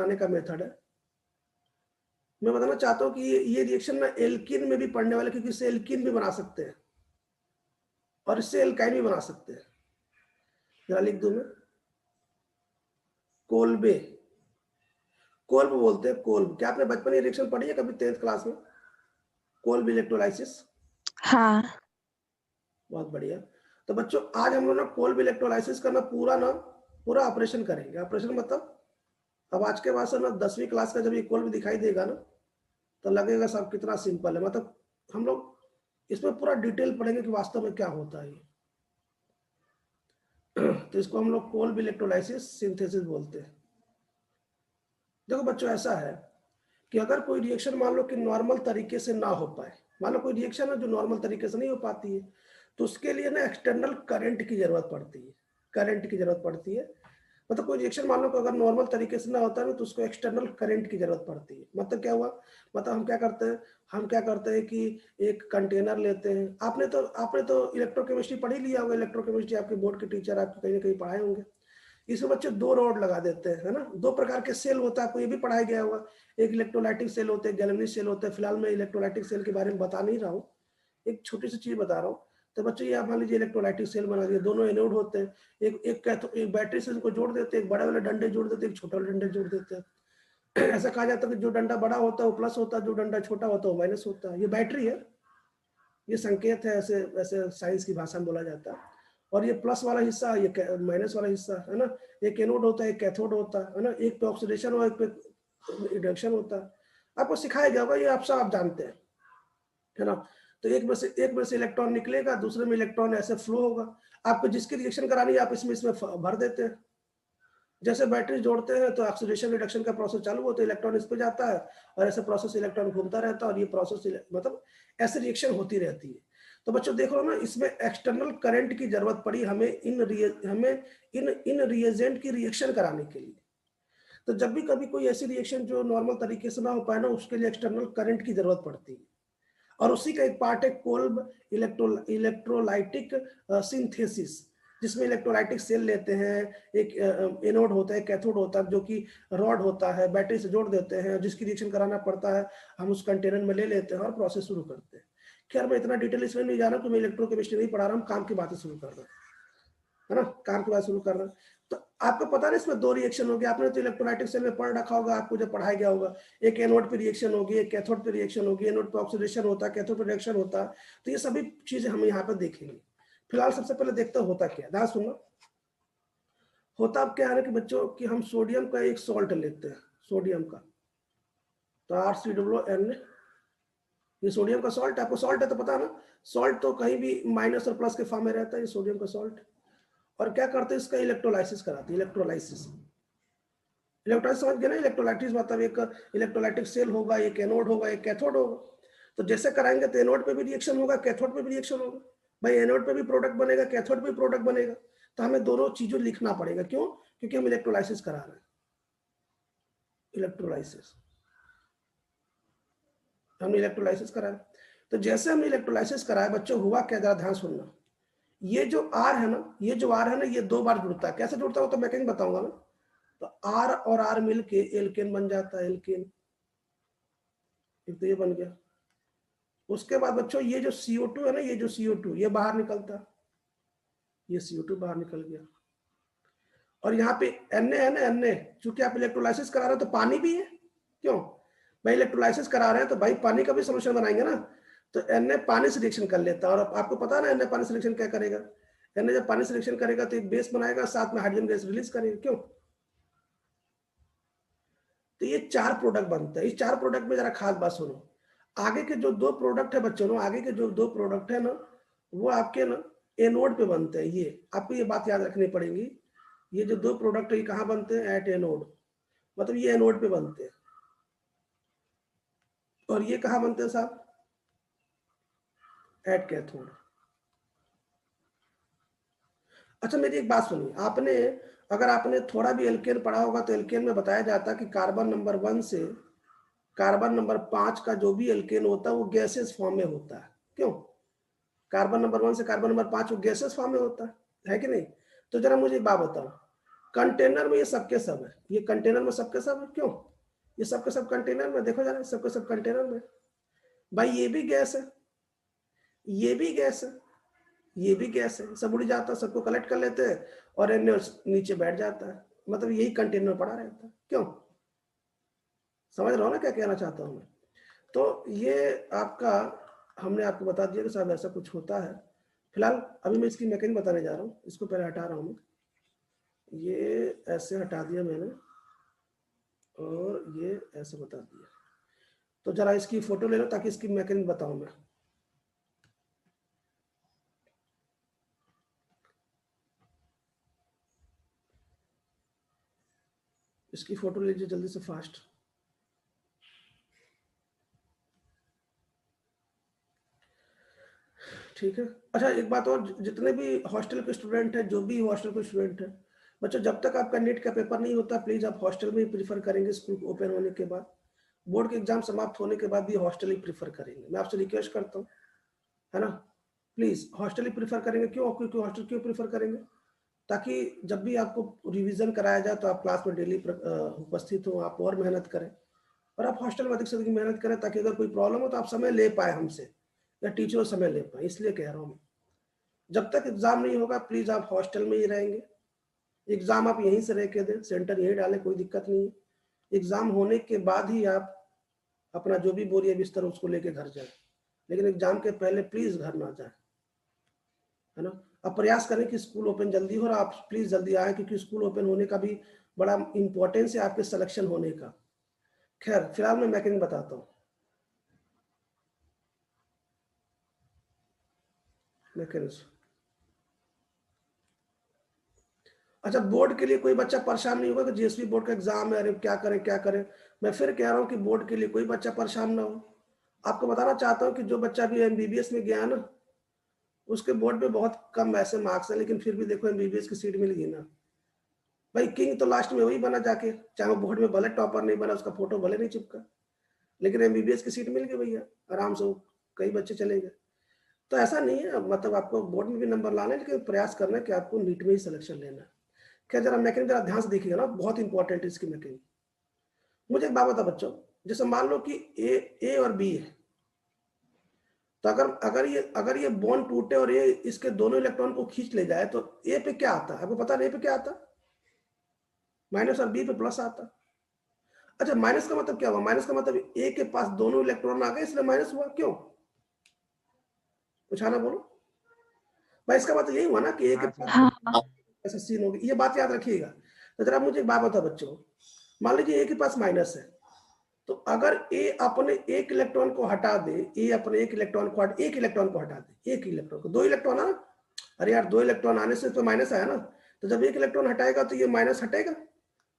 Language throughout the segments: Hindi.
बनाने का मेथड है। मैं बताना चाहता हूँ कि ये रिएक्शन में एल्कीन में भी पढ़ने वाले, क्योंकि इससे एल्कीन भी बना सकते हैं और इससे एल्काइन भी बना सकते हैं। जरा लिख दूं मैं, कोल्बे, कोल्ब बोलते हैं, कोल्ब। क्या आपने बचपन में रिएक्शन पढ़ी है कभी 10th क्लास में, कोल्ब इलेक्ट्रोलाइसिस? हाँ। बहुत बढ़िया। तो बच्चों आज हम लोग ना कोल्ब इलेक्ट्रोलाइसिस का ना पूरा ऑपरेशन करेंगे। ऑपरेशन मतलब अब आज के बाद से ना 10वीं क्लास का जब ये कोल्ब दिखाई देगा ना तो लगेगा सब कितना सिंपल है। मतलब हम लोग इसमें पूरा डिटेल पढ़ेंगे कि वास्तव में क्या होता है। तो इसको हम लोग कोल्ब इलेक्ट्रोलाइसिस सिंथेसिस बोलते हैं। देखो बच्चों ऐसा है कि अगर कोई रिएक्शन मान लो कि नॉर्मल तरीके से ना हो पाए, मान लो कोई रिएक्शन है जो नॉर्मल तरीके से नहीं हो पाती है, तो उसके लिए ना एक्सटर्नल करंट की जरूरत पड़ती है। करंट की जरूरत पड़ती है। मतलब कोई रिएक्शन मान लो कि अगर नॉर्मल तरीके से ना होता है ना तो उसको एक्सटर्नल करंट की जरूरत पड़ती है। मतलब क्या हुआ, मतलब हम क्या करते हैं कि एक कंटेनर लेते हैं। आपने तो इलेक्ट्रोकेमिस्ट्री पढ़ी लिया होगा। इलेक्ट्रोकेमिस्ट्री आपके बोर्ड के टीचर आपको कहीं ना कहीं पढ़ाए होंगे। इसमें बच्चे 2 रॉड लगा देते हैं, है ना। 2 प्रकार के सेल होता है, आपको ये भी पढ़ाया गया होगा। एक इलेक्ट्रोलाइटिक सेल होते हैं, गैल्वेनिक सेल होते हैं। फिलहाल मैं इलेक्ट्रोलाइटिक सेल के बारे में बता नहीं रहा हूँ, एक छोटी सी चीज बता रहा हूँ। तो बच्चों ये आप मान लीजिए इलेक्ट्रोलाइटिक सेल बना दिए, दोनों एनोड होते हैं। एक बैटरी से इनको जोड़ देते हैं, एक बड़े वाले डंडे जोड़ देते हैं, एक छोटा वाले डंडे जोड़ देते हैं। ऐसा कहा जाता है कि जो डंडा बड़ा होता है वो प्लस होता है, जो डंडा छोटा होता है वो माइनस होता है। ये बैटरी है, ये संकेत है, ऐसे ऐसे साइंस की भाषा में बोला जाता है। और ये प्लस वाला हिस्सा, ये माइनस वाला हिस्सा, है ना। एक एनोड होता है, एक कैथोड होता है ना। एक पे ऑक्सीडेशन और एक पे रिडक्शन होता है। आपको सिखाया गया होगा, ये आप सब आप जानते हैं, है ना। तो एक में से इलेक्ट्रॉन निकलेगा, दूसरे में इलेक्ट्रॉन ऐसे फ्लो होगा। आपको जिसकी रिएक्शन करानी है आप इसमें भर देते हैं। जैसे बैटरी जोड़ते हैं तो ऑक्सीडेशन रिडक्शन का प्रोसेस चालू होता है, इलेक्ट्रॉन इस पे जाता है और ऐसे प्रोसेस इलेक्ट्रॉन घूमता रहता है और ये प्रोसेस मतलब ऐसे रिएक्शन होती रहती है। तो बच्चों देख लो ना, इसमें एक्सटर्नल करंट की जरूरत पड़ी हमें इन रिएजेंट की रिएक्शन कराने के लिए। तो जब भी कभी कोई ऐसी रिएक्शन जो नॉर्मल तरीके से ना हो पाए ना, उसके लिए एक्सटर्नल करंट की जरूरत पड़ती है। और उसी का एक पार्ट है कोल्ब इलेक्ट्रोलाइटिक सिंथेसिस, जिसमें इलेक्ट्रोलाइटिक सेल लेते हैं। एक एनोड होता है, कैथोड होता है, जो कि रॉड होता है, बैटरी से जोड़ देते हैं, जिसकी रिएक्शन कराना पड़ता है हम उस कंटेनर में ले लेते हैं और प्रोसेस शुरू करते हैं। खैर मैं इतना डिटेल इसमें नहीं जा रहा, तो मैं इलेक्ट्रोकेमिस्ट्री नहीं पढ़ा रहा हूँ, काम की बातें शुरू कर रहा हूँ, है ना। काम की बात शुरू कर रहा हूँ। तो आपको पता नहीं इसमें 2 रिएक्शन हो गया। आपने तो इलेक्ट्रोलाइटिक सेल में पढ़ रखा होगा, आपको जब पढ़ाया गया होगा। एक एनोड पे रिएक्शन होगी, एक कैथोड पे रिएक्शन होगी। एनोड पे ऑक्सीडेशन होता है, कैथोड पे रिएक्शन होता है। तो ये सभी चीजें हम यहाँ पर देखेंगे। फिलहाल सबसे पहले देखते होता क्या, ध्यान सुनना। होता अब क्या है कि बच्चों कि हम सोडियम का एक सॉल्ट लेते हैं, सोडियम का, तो RCOON, ये सोडियम का सॉल्ट। आपको सॉल्ट है तो पता ना, सॉल्ट तो कहीं भी माइनस और प्लस के फॉर्म में रहता है, ये सोडियम का सॉल्ट। और क्या करते हैं, इसका इलेक्ट्रोलाइसिस कराते हैं। इलेक्ट्रोलाइसिस समझ गए ना। इलेक्ट्रोलाइटिस मतलब एक इलेक्ट्रोलाइटिक सेल होगा, एक एनोड होगा, एक कैथोड होगा। तो जैसे कराएंगे तो एनोड पे भी रिएक्शन होगा, कैथोड पे भी रिएक्शन होगा। भाई एनोड पे भी प्रोडक्ट बनेगा, कैथोड पे भी प्रोडक्ट बनेगा। तो हमें दोनों चीजों लिखना पड़ेगा। क्यों? क्योंकि हम इलेक्ट्रोलाइसिस करा रहे हैं। इलेक्ट्रोलाइसिस हमने इलेक्ट्रोलाइसिस कराया। तो जैसे हमने इलेक्ट्रोलाइसिस कराया बच्चों, हुआ क्या, जरा ध्यान सुनना। ये जो आर है ना, ये 2 बार जुड़ता है। कैसे जुड़ता है वो तो मैं कहीं बताऊंगा ना। तो आर और आर मिलके एल्केन बन जाता है, एल्केन। एक तो ये बन गया। उसके बाद बच्चों ये जो CO2 है ना, ये जो CO2 ये बाहर निकलता है, ये CO2 बाहर निकल गया। और यहाँ पे Na है ना, Na, चूंकि आप इलेक्ट्रोलाइसिस करा रहे हो तो पानी भी है। क्यों भाई, इलेक्ट्रोलाइसिस करा रहे हैं तो भाई पानी का भी सोल्यूशन बनाएंगे ना। तो Na पानी से रिएक्शन कर लेता है। और आपको पता है ना Na पानी से रिएक्शन क्या करेगा। Na जब पानी से रिएक्शन करेगा तो एक बेस बनाएगा, साथ में हाइड्रोजन गैस रिलीज करेगा। क्यों? तो ये 4 प्रोडक्ट बनते हैं। इस 4 प्रोडक्ट में जरा खास बात सुनो। आगे के जो 2 प्रोडक्ट है बच्चों, आगे के जो 2 प्रोडक्ट है ना, वो आपके ना एनोड पे बनते हैं। ये आपको ये बात याद रखनी पड़ेगी। ये जो 2 प्रोडक्ट है ये कहाँ बनते हैं, एट एनोड। मतलब ये एनोड पे बनते हैं। और ये कहाँ बनते हैं साहब, एट कैथोड। अच्छा मेरी एक बात सुनिए, अगर आपने थोड़ा भी एल्केन पढ़ा होगा तो एल्केन में बताया जाता है कि कार्बन नंबर 1 से कार्बन नंबर 5 का जो भी एल्केन होता है वो गैसेस फॉर्म में होता है। क्यों? कार्बन नंबर 1 से कार्बन नंबर 5 वो गैसेस फॉर्म में होता है कि नहीं। तो जरा मुझे एक बात बताओ, कंटेनर में ये सबके सब है, ये कंटेनर में सबके सब है। क्यों? ये सबके सब कंटेनर में, देखो जरा, सबके सब कंटेनर में। भाई ये भी गैस है, ये भी गैस है, ये भी गैस है, सब उड़ जाता है, सबको कलेक्ट कर लेते हैं और नीचे बैठ जाता है, मतलब यही कंटेनर पड़ा रहता है। क्यों? समझ रहे हो ना क्या कहना चाहता हूं मैं? तो ये आपका हमने आपको बता दिया कि साहब ऐसा कुछ होता है। फिलहाल अभी मैं इसकी मैकेनिज्म बताने जा रहा हूँ, इसको पहले हटा रहा हूँ मैं, ये ऐसे हटा दिया मैंने और ये ऐसे बता दिया। तो जरा इसकी फोटो ले लो ताकि इसकी मैकेनिज्म बताऊं मैं। इसकी फोटो लीजिए जल्दी से, फास्ट। ठीक है। अच्छा एक बात और, जितने भी हॉस्टल के स्टूडेंट हैं, जो भी हॉस्टल के स्टूडेंट हैं बच्चों, जब तक आपका नेट का पेपर नहीं होता प्लीज आप हॉस्टल में ही प्रीफर करेंगे। स्कूल ओपन होने के बाद, बोर्ड के एग्जाम समाप्त होने के बाद भी हॉस्टल ही प्रीफर करेंगे। मैं आपसे रिक्वेस्ट करता हूँ, है ना, प्लीज हॉस्टल ही प्रीफर करेंगे। क्यों? क्योंकि हॉस्टल क्यों प्रीफर करेंगे? ताकि जब भी आपको रिवीजन कराया जाए तो आप क्लास में डेली उपस्थित हो, आप और मेहनत करें, और आप हॉस्टल में अधिक से अधिक मेहनत करें ताकि अगर कोई प्रॉब्लम हो तो आप समय ले पाए हमसे, या टीचर समय ले पाए। इसलिए कह रहा हूँ मैं, जब तक एग्जाम नहीं होगा प्लीज आप हॉस्टल में ही रहेंगे। एग्जाम आप यहीं से रह के दें, सेंटर यहीं डालें, कोई दिक्कत नहीं है। एग्जाम होने के बाद ही आप अपना जो भी बोरिया बिस्तर उसको लेके घर जाए, लेकिन एग्जाम के पहले प्लीज घर ना जाए, है ना। अब प्रयास करें कि स्कूल ओपन जल्दी हो और आप प्लीज जल्दी आए, क्योंकि स्कूल ओपन होने का भी बड़ा इंपॉर्टेंस है आपके सिलेक्शन होने का। खैर फिलहाल मैं मैकेनिज्म बताता हूँ। मैकेनिज्म, अच्छा बोर्ड के लिए कोई बच्चा परेशान नहीं होगा कि जीएसपी बोर्ड का एग्जाम है, अरे क्या करें क्या करें। मैं फिर कह रहा हूँ कि बोर्ड के लिए कोई बच्चा परेशान ना हो। आपको बताना चाहता हूँ कि जो बच्चा भी एमबीबीएस में गया ना, उसके बोर्ड पे बहुत कम ऐसे मार्क्स है, लेकिन फिर भी देखो एमबीबीएस की सीट मिल गई ना। भाई किंग तो लास्ट में वही बना जाके, चाहे वो बोर्ड में भले टॉपर नहीं बना, उसका फोटो भले नहीं चिपका, लेकिन एमबीबीएस की सीट मिल गई भैया, आराम से कई बच्चे चले गए। तो ऐसा नहीं है, मतलब आपको बोर्ड में भी नंबर लाना है, लेकिन प्रयास करना है कि आपको नीट में ही सिलेक्शन लेना है। क्या जरा मैकेनिज्म जरा ध्यान से देखिएगा ना, बहुत इंपॉर्टेंट है इसकी मैकेनिज्म। मुझे एक बात बता बच्चों, जैसे मान लो कि ए और बी है, तो अगर ये बॉन्ड टूटे और ये इसके दोनों इलेक्ट्रॉन को खींच ले जाए तो ए पे क्या आता है? आपको पता है ए पे क्या आता? माइनस, और बी पे प्लस आता। अच्छा माइनस का मतलब क्या हुआ? माइनस का मतलब ए के पास दोनों इलेक्ट्रॉन आ गए इसलिए माइनस हुआ। क्यों? कुछ आना बोलो भाई, इसका मतलब यही हुआ ना कि ए के पास ऐसा सीन होगी। ये बात याद रखिएगा। तो जरा मुझे एक बात बताओ बच्चों, मान लीजिए ए के पास माइनस है, तो अगर ए अपने एक इलेक्ट्रॉन को हटा दे, ए अपने एक इलेक्ट्रॉन को एक इलेक्ट्रॉन को हटा दे, एक इलेक्ट्रॉन को, दो इलेक्ट्रॉन आना, अरे यार दो इलेक्ट्रॉन आने से तो माइनस आया ना, तो जब एक इलेक्ट्रॉन हटाएगा तो ये माइनस हटेगा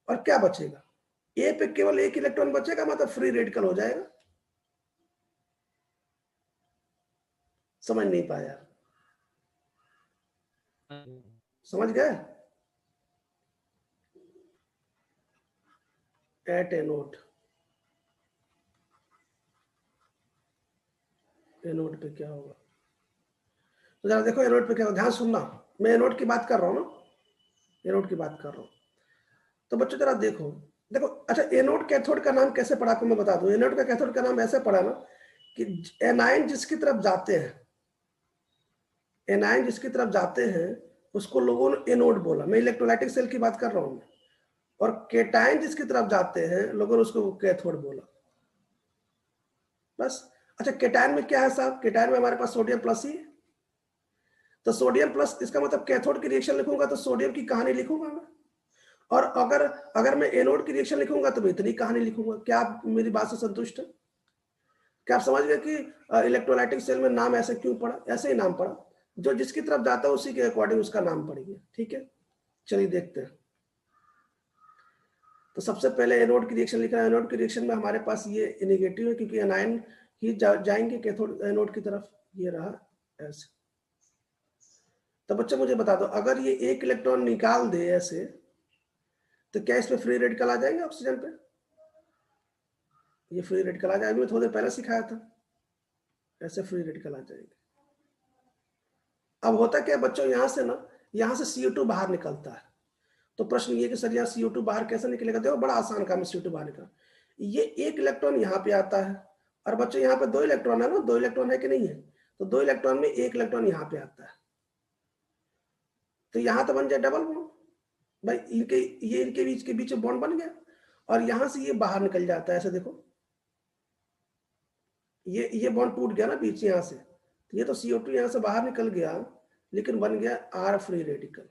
और क्या बचेगा? ए पे केवल एक इलेक्ट्रॉन बचेगा, मतलब फ्री रेडिकल हो जाएगा। समझ नहीं पाया? समझ गए? एट एनोड, एनोड पे क्या होगा? तो जरा देखो एनोड पे क्या होगा, ध्यान सुनना, मैं एनोड की बात कर रहा हूँ ना, एनोड की बात कर रहा हूँ। तो बच्चों जरा देखो, देखो अच्छा एनोड कैथोड का नाम कैसे पढ़ा आपको मैं बता दूं। एनोड का कैथोड का नाम ऐसे पढ़ा ना कि एनायन जिसकी तरफ जाते हैं, एनायन जिसकी तरफ जाते हैं उसको लोगों ने एनोड बोला। मैं इलेक्ट्रोलाइटिक सेल की बात कर रहा हूँ। और केटायन जिसकी तरफ जाते हैं लोगों ने उसको कैथोड बोला, बस। अच्छा केटायन में क्या है साहब? केटायन में हमारे पास सोडियम प्लस ही है, तो सोडियम प्लस, इसका मतलब कैथोड की रिएक्शन लिखूंगा तो सोडियम की कहानी लिखूंगा मैं। और अगर अगर मैं एनोड की रिएक्शन लिखूंगा तो मैं इतनी कहानी लिखूंगा। क्या आप मेरी बात से संतुष्ट है? क्या आप समझ गए कि इलेक्ट्रोलाइटिक सेल में नाम ऐसे क्यों पड़ा? ऐसे ही नाम पड़ा, जो जिसकी तरफ जाता है उसी के अकॉर्डिंग उसका नाम पड़ेगा। ठीक है, चलिए देखते हैं। तो सबसे पहले एनोड की रिएक्शन लिखना है। एनोड की रिएक्शन में हमारे पास ये नेगेटिव है क्योंकि एनायन ही जाएंगे कैथोड एनोड की तरफ। ये रहा ऐसे। तो बच्चे मुझे बता दो, अगर ये एक इलेक्ट्रॉन निकाल दे ऐसे, तो क्या इसमें फ्री रेडिकल आ जाएंगे ऑक्सीजन पे? ये फ्री रेडिकल आ जाएगा, मैं थोड़ी देर पहले सिखाया था, ऐसे फ्री रेडिकल आ जाएंगे। अब होता क्या बच्चों, यहां से ना, यहां से CO2 बाहर निकलता है, तो प्रश्न ये कि सर यहाँ CO2 बाहर कैसे निकलेगा? देखो बड़ा आसान काम है CO2 बाहर निकलना। ये एक इलेक्ट्रॉन यहाँ पे आता है और बच्चों यहाँ पे 2 इलेक्ट्रॉन है ना, 2 इलेक्ट्रॉन है कि नहीं है? तो 2 इलेक्ट्रॉन में 1 इलेक्ट्रॉन यहाँ पे आता है, तो यहाँ तो बन जाए डबल बॉन्ड भाई, इनके बीच में बॉन्ड बन गया और यहाँ से ये बाहर निकल जाता है। ऐसे देखो ये बॉन्ड टूट गया ना बीच यहाँ से, तो ये तो CO2 यहाँ से बाहर निकल गया लेकिन बन गया R फ्री रेडिकल।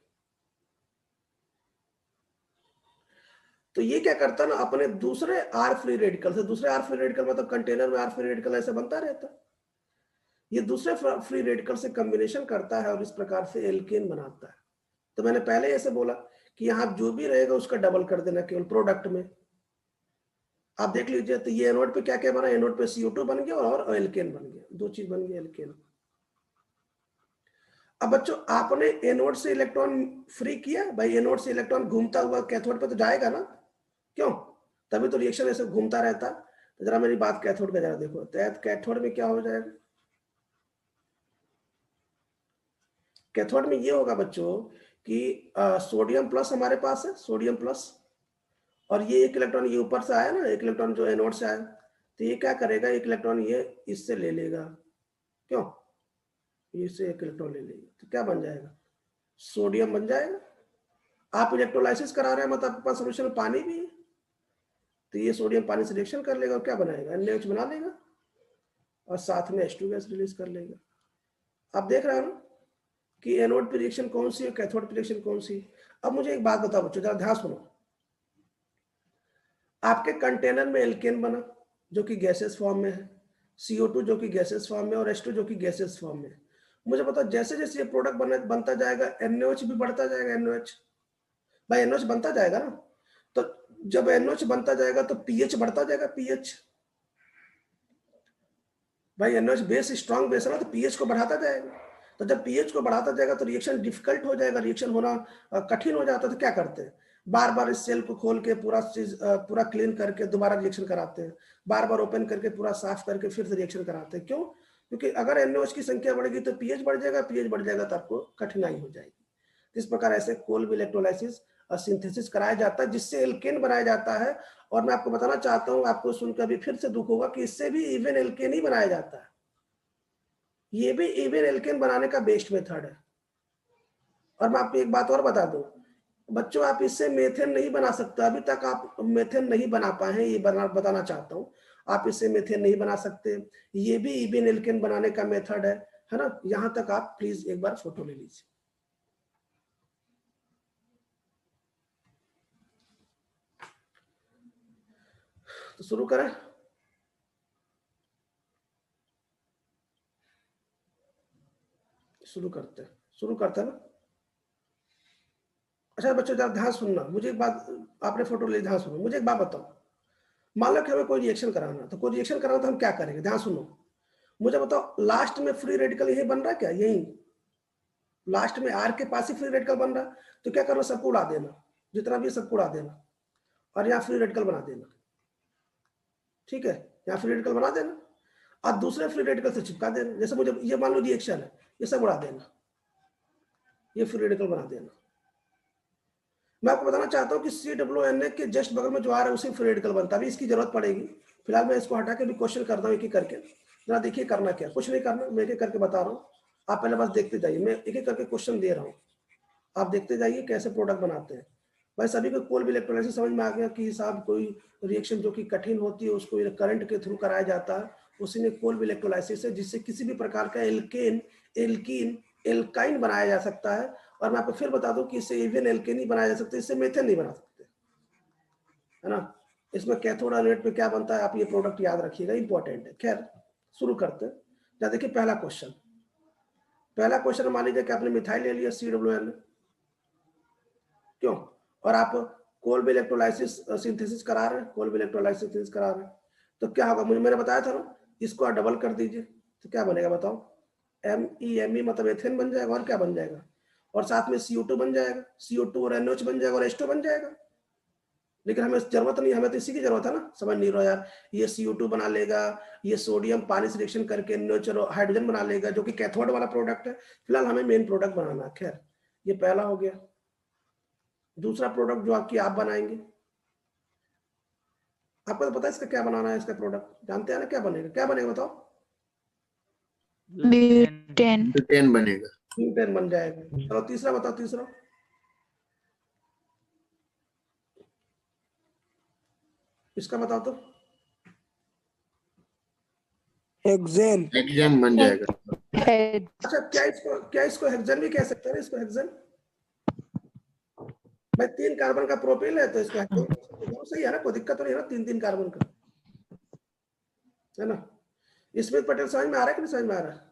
तो ये क्या करता ना, अपने दूसरे R फ्री रेडिकल से, दूसरे R फ्री रेडिकल मतलब कंटेनर में R फ्री रेडिकल ऐसे बनता रहता, ये दूसरे फ्री रेडिकल से कॉम्बिनेशन करता है और इस प्रकार से एल्केन बनाता है। तो मैंने पहले ऐसे बोला कि यहाँ जो भी रहेगा उसका डबल कर देना केवल प्रोडक्ट में। आप देख लीजिए तो ये एनोड पे क्या क्या बना, एनोड पे CO2 बन गया और एल्केन बन गया, 2 चीज बन गई एल्केन। अब बच्चों आपने एनोड से इलेक्ट्रॉन फ्री किया भाई, एनोड से इलेक्ट्रॉन घूमता हुआ कैथोड पे तो जाएगा ना, क्यों? तभी तो रिएक्शन ऐसे घूमता रहता। तो जरा मेरी बात कैथोड का जरा देखो, कैथोड में क्या हो जाएगा? कैथोड में ये होगा बच्चों कि सोडियम प्लस हमारे पास है, सोडियम प्लस, और ये 1 इलेक्ट्रॉन ये ऊपर से आया ना, 1 इलेक्ट्रॉन जो एनोड से आया, तो ये क्या करेगा, 1 इलेक्ट्रॉन ये इससे ले लेगा, क्यों? इससे 1 इलेक्ट्रॉन ले लेगा तो क्या बन जाएगा? सोडियम बन जाएगा। आप इलेक्ट्रोलाइसिस करा रहे हैं मतलब आपके पास सोल्यूशन में पानी भी है, तो ये सोडियम पानी से रिएक्शन कर लेगा और क्या बनाएगा, NaOH बना लेगा और साथ में H2 गैस रिलीज कर लेगा। आप देख रहे हो ना कि एनोड पे रिएक्शन कौन सी है, कैथोड पे रिएक्शन कौन सी। अब मुझे एक बात बताओ बच्चों, जरा ध्यान सुनो। आपके कंटेनर में एल्केन बना जो कि गैसेस फॉर्म में है, CO2 जो कि गैसेस फॉर्म में और H2 जो कि गैसेस फॉर्म में। मुझे बताओ जैसे जैसे ये प्रोडक्ट बनता जाएगा NaOH भी बढ़ता जाएगा, NaOH भाई NaOH बनता जाएगा ना, तो जब NaOH बनता जाएगा तो pH बढ़ता जाएगा, pH भाई NaOH बेस स्ट्रॉन्ग बेस है ना, तो pH को बढ़ाता जाएगा। तो जब pH को बढ़ाता जाएगा तो रिएक्शन डिफिकल्ट हो जाएगा, रिएक्शन होना कठिन हो जाता है। तो क्या करते हैं, बार बार इस सेल को खोल के पूरा चीज पूरा क्लीन करके दोबारा रिएक्शन कराते हैं, बार बार ओपन करके पूरा साफ करके फिर से रिएक्शन कराते हैं। क्यों? क्योंकि अगर NaOH की संख्या बढ़ेगी तो pH बढ़ जाएगा, pH बढ़ जाएगा तो आपको कठिनाई हो जाएगी। इस प्रकार ऐसे कोल्ब इलेक्ट्रोलाइसिस और सिंथेसिस कराया जाता है जिससे एल्केन बनाया जाता है। और मैं आपको बताना चाहता हूँ, आपको सुनकर भी फिर से दुख होगा कि इससे भी इवन एल्केन ही बनाया जाता है। ये भी इवन एल्केन बनाने का बेस्ट मेथड है। और मैं आपको एक बात और बता दूं बच्चों, आप इससे मेथेन नहीं बना सकते, अभी तक आप मेथेन नहीं बना पाए हैं, ये बताना चाहता हूं। आप इससे मेथेन नहीं बना सकते, ये भी इवन एल्केन बनाने का मेथड है ना। यहां तक आप प्लीज एक बार फोटो ले लीजिए। तो शुरू करें। शुरू करते हैं ना। अच्छा बच्चों जरा ध्यान सुनना, मुझे एक बात, आपने फोटो ले, ध्यान सुनो, मुझे एक बात बताओ। मान लो कि हमें कोई रिएक्शन कराना, तो कोई रिएक्शन कराना तो हम क्या करेंगे, ध्यान सुनो। मुझे बताओ लास्ट में फ्री रेडिकल यही बन रहा है क्या, यही लास्ट में R के पास ही फ्री रेडिकल बन रहा है, तो क्या करना, सबको उड़ा देना, जितना भी सबको उड़ा देना और यहाँ फ्री रेडिकल बना देना। ठीक है, यहाँ फ्री रेडिकल बना देना और दूसरे फ्री रेडिकल से चिपका देना। जैसे मुझे ये मान लो रिएक्शन है, ये सब उड़ा देना, ये फ्री रेडिकल बना देना। मैं आपको बताना चाहता हूँ कि CONA के जस्ट बगल में जो आ रहा है उसी फ्री रेडिकल बनता है। अभी इसकी जरूरत पड़ेगी, फिलहाल मैं इसको हटा के भी क्वेश्चन करता हूँ एक एक करके। जरा देखिए करना क्या, कुछ नहीं करना, मैं एक एक करके बता रहा हूँ, आप पहले बस देखते जाइए। मैं एक एक करके क्वेश्चन दे रहा हूँ, आप देखते जाइए कैसे प्रोडक्ट बनाते हैं। भाई सभी को कोल्ब इलेक्ट्रोलाइसिस समझ में आ गया कि साहब कोई रिएक्शन जो कि कठिन होती है उसको करंट के थ्रू कराया जाता है, उसी में कोल्ब इलेक्ट्रोलाइसिस है, जिससे किसी भी प्रकार का एल्केन, एल्कीन, एल्काइन बनाया जा सकता है। और मैं आपको फिर बता दूं कि इससे इवन एल्केन ही बनाया जा सकता है, इससे मेथेन नहीं बना सकते, है ना। इसमें कैथोड एनोड पे क्या बनता है, आप ये प्रोडक्ट याद रखिएगा, इंपॉर्टेंट है। खैर शुरू करते हैं। देखिए पहला क्वेश्चन मान लीजिए कि आपने मिथाइल ले लिया COON, क्यों, और आप कोल्ब इलेक्ट्रोलाइसिस सिंथेसिस करा रहे हैं, कोल्ब इलेक्ट्रोलाइसिस सिंथेसिस करा रहे हैं, तो क्या होगा, मैंने बताया था ना, इसको आप डबल कर दीजिए तो क्या बनेगा बताओ, MEME मतलब एथेन बन जाएगा, और क्या बन जाएगा, और साथ में CO2 बन जाएगा, CO2 और NaOH बन जाएगा और H2 बन जाएगा। लेकिन हमें जरूरत नहीं, हमें तो इसी की जरूरत है ना, समझ नहीं रहा यार। ये CO2 बना लेगा, ये सोडियम पानी से रिएक्शन करके NaOH और हाइड्रोजन बना लेगा जो कि कैथोड वाला प्रोडक्ट है। फिलहाल हमें मेन प्रोडक्ट बनाना है। खैर ये पहला हो गया। दूसरा प्रोडक्ट जो आपकी आप बनाएंगे, आपको तो पता है इसका क्या बनाना है, इसका प्रोडक्ट जानते हैं ना, क्या बनेगा, क्या बनेगा बताओ? ब्यूटेन। ब्यूटेन बनेगा। ब्यूटेन बन जाएगा। चलो तीसरा बताओ, तीसरा इसका बताओ तो। हेक्सेन। हेक्सेन बन जाएगा। अच्छा, क्या इसको हेक्सेन भी कह सकते हैं, इसको हेक्सेन? भाई 3 कार्बन का प्रोपेन है तो इसको हेक्सेन सही है ना, कोई दिक्कत तो नहीं है ना, 3 कार्बन का, है ना? स्मिथ पटेल समझ में आ रहा है कि नहीं समझ में आ रहा है?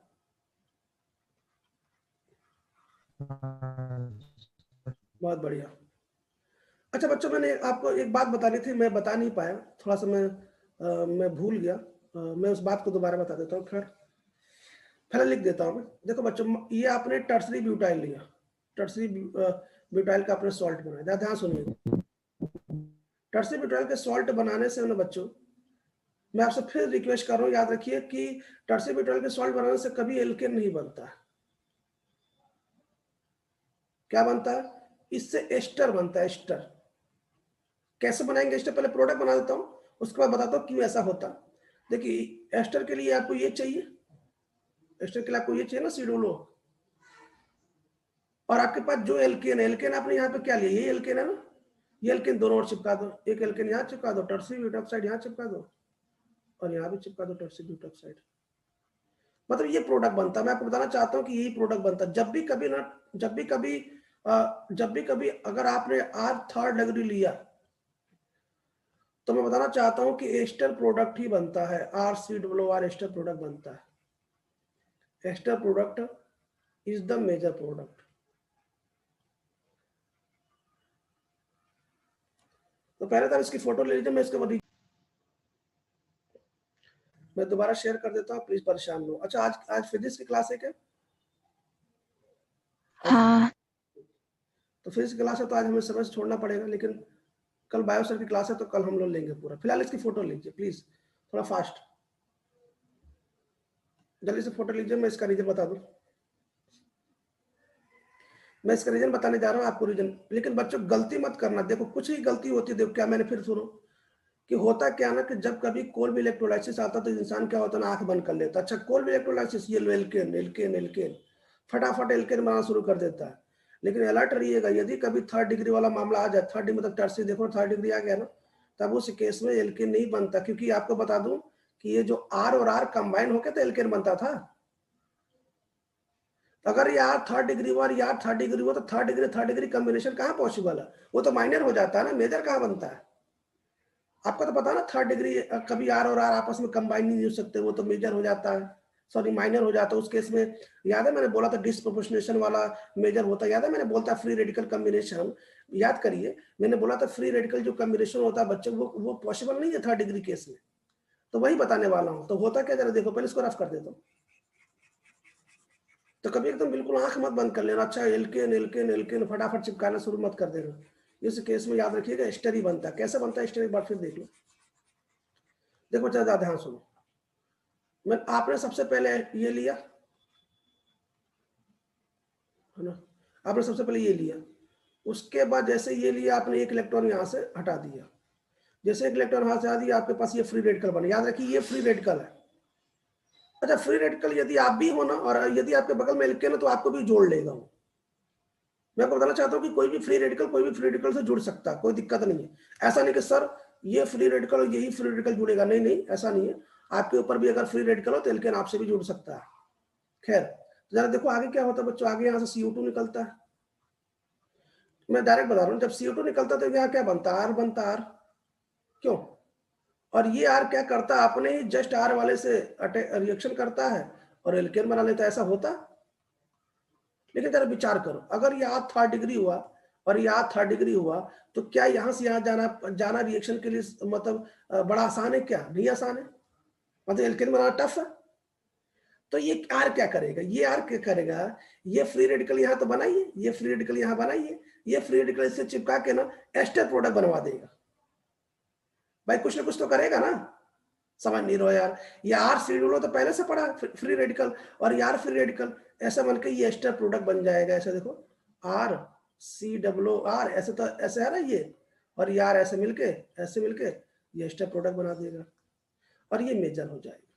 बहुत बढ़िया। अच्छा बच्चों, मैंने आपको एक बात बतानी थी, मैं बता नहीं पाया, थोड़ा सा मैं भूल गया। मैं उस बात को दोबारा बता देता हूँ। खैर पहले लिख देता हूँ मैं। देखो बच्चों, ये आपने टर्सरी ब्यूटाइल लिया, टर्सरी ब्यूटाइल का आपने सॉल्ट बनाया, ध्यान सुनिएगा। टर्सरी ब्यूटाइल के सॉल्ट बनाने से ना बच्चों, मैं आपसे फिर रिक्वेस्ट कर रहा हूँ, याद रखिए कि टर्सरी ब्यूटाइल के सॉल्ट बनाने से कभी एल्केन नहीं बनता है। क्या बनता है? इससे एस्टर बनता है, एस्टर। कैसे बनाएंगे एस्टर? पहले प्रोडक्ट बना देता हूँ, उसके बाद बताता हूँ क्यों ऐसा होता। देखिए एस्टर के लिए आपको ये चाहिए, एस्टर के लिए आपको ये चाहिए ना, सीडोलो। और आपके पास जो एल्केन, एल्केन आपने यहाँ पे क्या लिया, ये एल्केन है ना, ये एल्केन दोनों ओर चिपका दो। एक एल्केन यहाँ चिपका दो, टर्सरी ब्यूटॉक्साइड यहाँ चिपका दो, और यहाँ भी चिपका दो टर्सरी ब्यूटॉक्साइड। मतलब ये प्रोडक्ट बनता है। मैं आपको बताना चाहता हूँ कि यही प्रोडक्ट बनता है। जब भी कभी अगर आपने R थर्ड डिग्री लिया तो मैं बताना चाहता हूं कि एस्टर प्रोडक्ट ही बनता है, RCOR एस्टर प्रोडक्ट बनता है। Ester product is the major product. तो पहले तो इसकी फोटो ले लीजिए, मैं इसके बाद मैं दोबारा शेयर कर देता हूँ, प्लीज परेशान लो। अच्छा, आज फिजिक्स की क्लास है क्या? हाँ। तो फिजिक्स की क्लास है तो आज हमें समझ छोड़ना पड़ेगा, लेकिन कल बायो सर की क्लास है तो कल हम लोग लेंगे पूरा। फिलहाल इसकी फोटो लीजिए प्लीज, थोड़ा फास्ट, जल्दी से फोटो लीजिए। मैं इसका रीजन बता दूं, मैं इसका रीजन बताने जा रहा हूँ आपको, रीजन। लेकिन बच्चों गलती मत करना, देखो कुछ ही गलती होती है। देखो क्या, मैंने फिर सुनो कि होता क्या ना कि जब कभी कोल्ब इलेक्ट्रोलाइसिस आता तो इंसान क्या होता है ना, आंख बंद कर लेता। अच्छा, कोल्ब इलेक्ट्रोलाइसिस, ये लो एल्केन एल्केन एल्केन, फटाफट एल्केन बनाना शुरू कर देता है। लेकिन अलर्ट रहिएगा, यदि कभी थर्ड डिग्री वाला मामला आ जाए, थर्ड डिग्री मतलब टर्सरी, देखो थर्ड डिग्री आ गया ना, तब उस केस में एल्केन नहीं बनता। क्योंकि आपको बता दूं कि ये जो आर और आर कंबाइन होकर तो एल्केन बनता था। अगर यार थर्ड डिग्री हुआ, यार थर्ड डिग्री हुआ, तो थर्ड डिग्री कॉम्बिनेशन कहाँ पॉसिबल है? वो तो माइनर हो जाता है ना, मेजर कहाँ बनता है? आपको तो पता ना, थर्ड डिग्री कभी आर और आर आपस में कंबाइन नहीं हो सकते, वो तो मेजर हो जाता है, सॉरी माइनर हो जाता है। उस केस में याद है मैंने बोला था डिस्प्रोपोर्शनेशन वाला मेजर होता है, याद है मैंने बोलता फ्री रेडिकल कॉम्बिनेशन, याद करिए मैंने बोला था फ्री रेडिकल जो कॉम्बिनेशन होता है बच्चों, वो पॉसिबल नहीं है थर्ड डिग्री केस में। तो वही बताने वाला हूँ। तो होता क्या, जरा देखो, पहले इसको रफ कर देता हूँ। तो कभी एकदम बिल्कुल आंख मत बंद कर लेना। अच्छा, एल्केन एल्केन एल्केन फटाफट चिपकाना शुरू मत कर देना। इस केस में याद रखिएगा एस्टर ही बनता है। कैसे बनता है एस्टर, एक बार फिर देख लो। देखो ज्यादा ध्यान सुनो, मैं आपने सबसे पहले ये लिया है ना, आपने सबसे पहले ये लिया, उसके बाद जैसे ये लिया आपने, एक इलेक्ट्रॉन यहाँ से हटा दिया। जैसे एक इलेक्ट्रॉन यहाँ से हटा दिया, आपके पास ये फ्री रेडिकल बना। याद रखिए ये फ्री रेडिकल है। अच्छा, फ्री रेडिकल यदि आप भी हो ना, और यदि आपके बगल में एल्केन है तो आपको भी जोड़ लेगा वो। मैं आपको बताना चाहता हूँ कि कोई भी फ्री रेडिकल से जुड़ सकता है, कोई दिक्कत नहीं है। ऐसा नहीं कि सर ये फ्री रेडिकल यही फ्री रेडिकल जुड़ेगा, नहीं नहीं, ऐसा नहीं है। आपके ऊपर भी अगर फ्री रेडिकल हो तो एल्केन आपसे भी जुड़ सकता है। खैर जरा देखो आगे क्या होता है बच्चों, आगे यहाँ से CO2 निकलता है। मैं डायरेक्ट बता रहा हूँ, जब CO2 निकलता है तो यहाँ क्या बनता है, R बनता है। R क्यों? और ये R क्या करता है, अपने ही जस्ट R वाले से रिएक्शन करता है और एल्केन बना लेता है। ऐसा होता। लेकिन जरा विचार करो, अगर ये R थर्ड डिग्री हुआ और ये R थर्ड डिग्री हुआ, तो क्या यहाँ से यहाँ जाना रिएक्शन के लिए मतलब बड़ा आसान है क्या? नहीं आसान है, मतलब एल्केन बनाना टफ है। तो ये R क्या करेगा, ये R क्या करेगा, ये फ्री रेडिकल यहाँ तो बनाइए, ये फ्री रेडिकल यहाँ बनाइए, ये फ्री रेडिकल इससे चिपका के ना एस्टर प्रोडक्ट बनवा देगा। भाई कुछ ना कुछ तो करेगा ना, समझ नहीं रहो यार। ये R सीडुलो तो पहले से पड़ा फ्री रेडिकल, और यार फ्री रेडिकल ऐसा बन के ये एस्टर प्रोडक्ट बन जाएगा। ऐसा देखो R COR, ऐसे तो ऐसे है ना ये, और यार ऐसे मिलके ये एस्टर प्रोडक्ट बना देगा और ये मेजर हो जाएगा।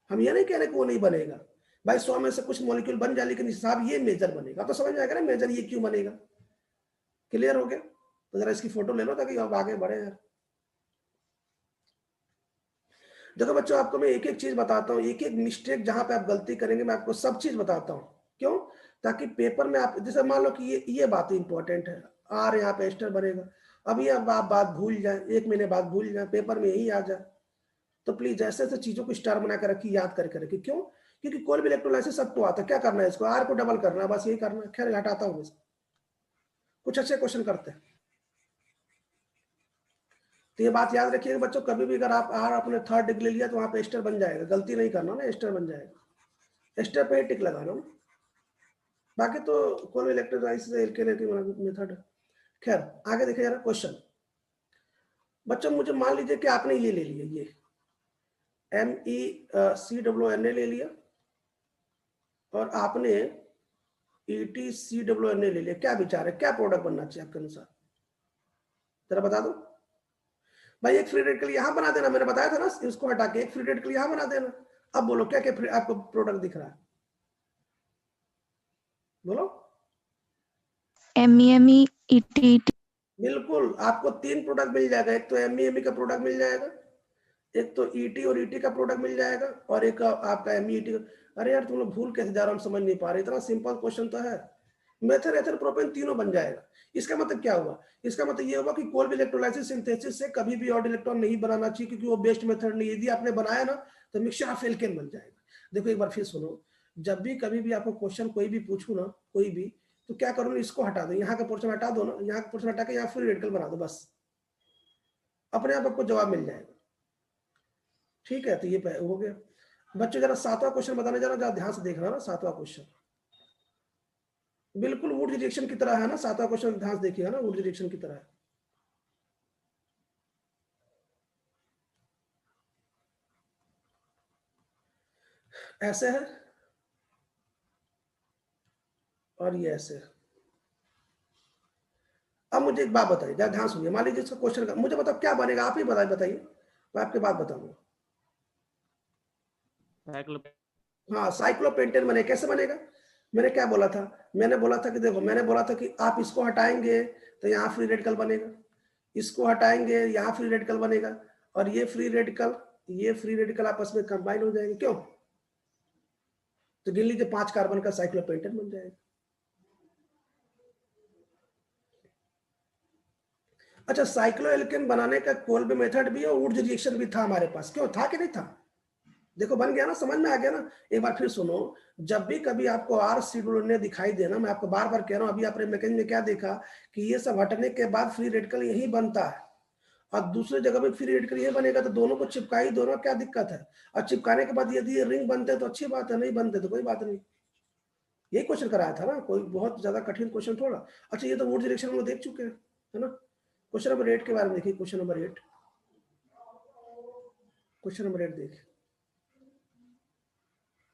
हम ये नहीं कह रहे कि वो नहीं बनेगा भाई, 100 में से कुछ मॉलिक्यूल बन जाए, लेकिन साहब ये मेजर बनेगा। तो समझ में आएगा ना मेजर ये क्यों बनेगा। क्लियर हो गया? तो जरा इसकी फोटो ले लो ताकि आप आगे बढ़े यार। देखो बच्चों, आपको मैं एक एक चीज बताता हूँ, एक एक मिस्टेक जहां पे आप गलती करेंगे मैं आपको सब चीज बताता हूँ। क्यों? ताकि पेपर में आप, जैसे मान लो कि ये बात इंपॉर्टेंट है, आर यहाँ पे एस्टर बनेगा, अब ये आप बात भूल जाए, 1 महीने बाद भूल जाए, पेपर में यही आ जाए, तो प्लीज ऐसे ऐसे चीजों को स्टार बना कर रखिए, याद करके रखिए। क्यों? क्योंकि कोई भी इलेक्ट्रोलाइसिस सबको आता है, क्या करना है इसको, आर को डबल करना है, बस यही करना है। खैर हटाता हूँ इसको, कुछ अच्छे क्वेश्चन करते हैं। तो ये बात याद रखिएगा बच्चों, कभी भी अगर आप आर अपने 3rd डिग्री लिया तो वहां पे एस्टर बन जाएगा, गलती नहीं करना ना, एस्टर बन जाएगा, एस्टर पे ही टिक लगाना। बाकी तो कोई इलेक्ट्रोलाइसिस एल्केन की मेथड है। खैर आगे देखिए जरा क्वेश्चन। बच्चों मुझे मान लीजिए कि आपने ये ले लिया, ये MECONA ले लिया और आपने ETCONA ले लिया, क्या विचार है, क्या प्रोडक्ट बनना चाहिए आपके अनुसार, जरा बता दो भाई। एक फ्री रेडिकल यहां बना देना, मैंने बताया था ना, इसको हटा के एक फ्री रेडिकल यहां बना देना। अब बोलो क्या क्या आपको प्रोडक्ट दिख रहा है, बोलो। MEME ETT। बिल्कुल, आपको 3 प्रोडक्ट मिल जाएगा, एक तो MEME का प्रोडक्ट मिल जाएगा, एक तो ET और ET का प्रोडक्ट मिल जाएगा, और एक आपका MEET। अरे यार तुम लोग भूल कैसे जा रहे हो, हम समझ नहीं पा रहे, इतना सिंपल क्वेश्चन तो है। मेथर एथर प्रोपेन तीनों बन जाएगा। इसका मतलब क्या हुआ, इसका मतलब ये हुआ कि कोई भी इलेक्ट्रोलाइसिस सिंथेसिस से कभी भी ऑड इलेक्ट्रॉन नहीं बनाना चाहिए, क्योंकि वो बेस्ट मेथड नहीं। यदि आपने बनाया ना तो मिक्सचर ऑफ एल्केन बन जाएगा। देखो एक बार फिर सुनो, जब भी कभी भी आपको क्वेश्चन कोई भी पूछू ना, कोई भी, तो क्या करो ना, इसको हटा दो, यहाँ का पोर्शन हटा दो ना, यहाँ का पोर्शन हटा के यहाँ फ्री रेडिकल बना दो, बस अपने आप आपको जवाब मिल जाएगा। ठीक है, तो ये हो गया। बच्चों जरा 7वां क्वेश्चन बताने जरा ध्यान से देखना ना, 7वां क्वेश्चन बिल्कुल वुड रिएक्शन की तरह है ना, 7वां क्वेश्चन ध्यान से देखिएगा ना, वुड रिएक्शन की तरह है। ऐसे है और ये ऐसे है। अब मुझे एक बात बताइए, जरा ध्यान सुनिए, मान लीजिए इसका क्वेश्चन का मुझे बताओ क्या बनेगा, आप ही बताइए, मैं आपके बात बताऊंगा। हाँ साइक्लोपेंटेन बने, कैसे बनेगा, मैंने क्या बोला था, मैंने बोला था कि देखो, मैंने बोला था कि आप इसको हटाएंगे तो यहाँ फ्री रेडिकल बनेगा, इसको हटाएंगे यहाँ फ्री रेडिकल बनेगा, और ये फ्री रेडिकल आपस में कंबाइन हो जाएंगे। क्यों? तो गिन लीजिए 5 कार्बन का साइक्लोपेंटेन बन जाएगा। अच्छा, साइक्लोएल्केन बनाने का कोल्बे मेथड भी है और वुड रिएक्शन भी था हमारे पास, क्यों था कि नहीं था? देखो बन गया ना, समझ में आ गया ना। एक बार फिर सुनो, जब भी कभी आपको RCONA दिखाई देना, मैं आपको बार बार कह रहा हूं, अभी आपने मैकेनिज्म में क्या देखा कि ये सब हटने के बाद फ्री रेडिकल यही बनता है, और दूसरी जगह पे फ्री रेडिकल ये बनेगा, तो दोनों को चिपकाई, दोनों क्या दिक्कत है? और चिपकाने के बाद यदि ये रिंग बनते हैं तो अच्छी बात है, नहीं बनते तो कोई बात नहीं। यही क्वेश्चन कराया था ना, कोई बहुत ज्यादा कठिन क्वेश्चन थोड़ा। अच्छा ये तो वुड रिएक्शन हम लोग देख चुके हैं, है ना। क्वेश्चन नंबर 8 के बारे में देखिए, क्वेश्चन नंबर 8, क्वेश्चन नंबर 8 देखिए,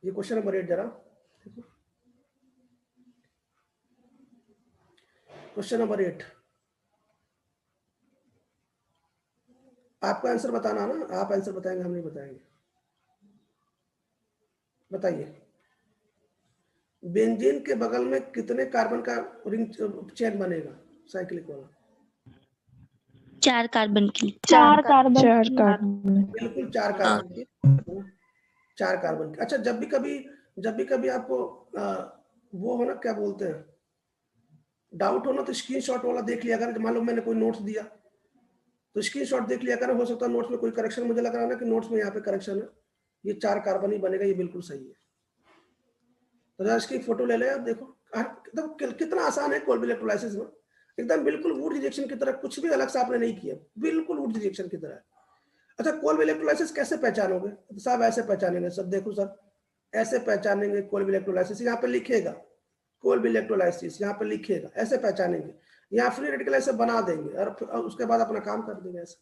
ये क्वेश्चन नंबर 8 जरा क्वेश्चन नंबर 8, आपको आंसर बताना ना, आप आंसर बताएंगे, हम नहीं बताएंगे। बताइए, बेंजीन के बगल में कितने कार्बन का रिंग चेन बनेगा साइक्लिक वाला? 4 कार्बन की। 4 कार्बन। बिल्कुल 4 कार्बन की, 4 कार्बन की। अच्छा जब भी कभी आपको वो हो ना, क्या बोलते हैं, डाउट हो ना, तो स्क्रीनशॉट वाला देख लिया अगर, मान लो मैंने कोई नोट्स दिया तो स्क्रीनशॉट देख लिया कर, हो सकता है नोट्स में कोई करेक्शन, मुझे लग रहा है ना कि नोट्स में यहाँ पे करेक्शन है, ये 4 कार्बन ही बनेगा, ये बिल्कुल सही है। तो जरा इसकी फोटो ले ले आप, देखो कितना आसान है कोल्बे इलेक्ट्रोलाइसिस में, एकदम बिल्कुल वुड रिएक्शन की तरह, कुछ भी अलग से आपने नहीं किया, बिल्कुल वुड रिएक्शन की तरह। अच्छा कोल्बे इलेक्ट्रोलाइसिस कैसे पहचानोगे? तो सब ऐसे पहचानेंगे, सब देखो सर, ऐसे पहचानेंगे कोल्बे इलेक्ट्रोलाइसिस, यहाँ पे लिखेगा कोल्बे इलेक्ट्रोलाइसिस, यहाँ पे लिखेगा, ऐसे पहचानेंगे, यहाँ फ्री रेडिकल ऐसे बना देंगे और उसके बाद अपना काम कर देंगे ऐसे।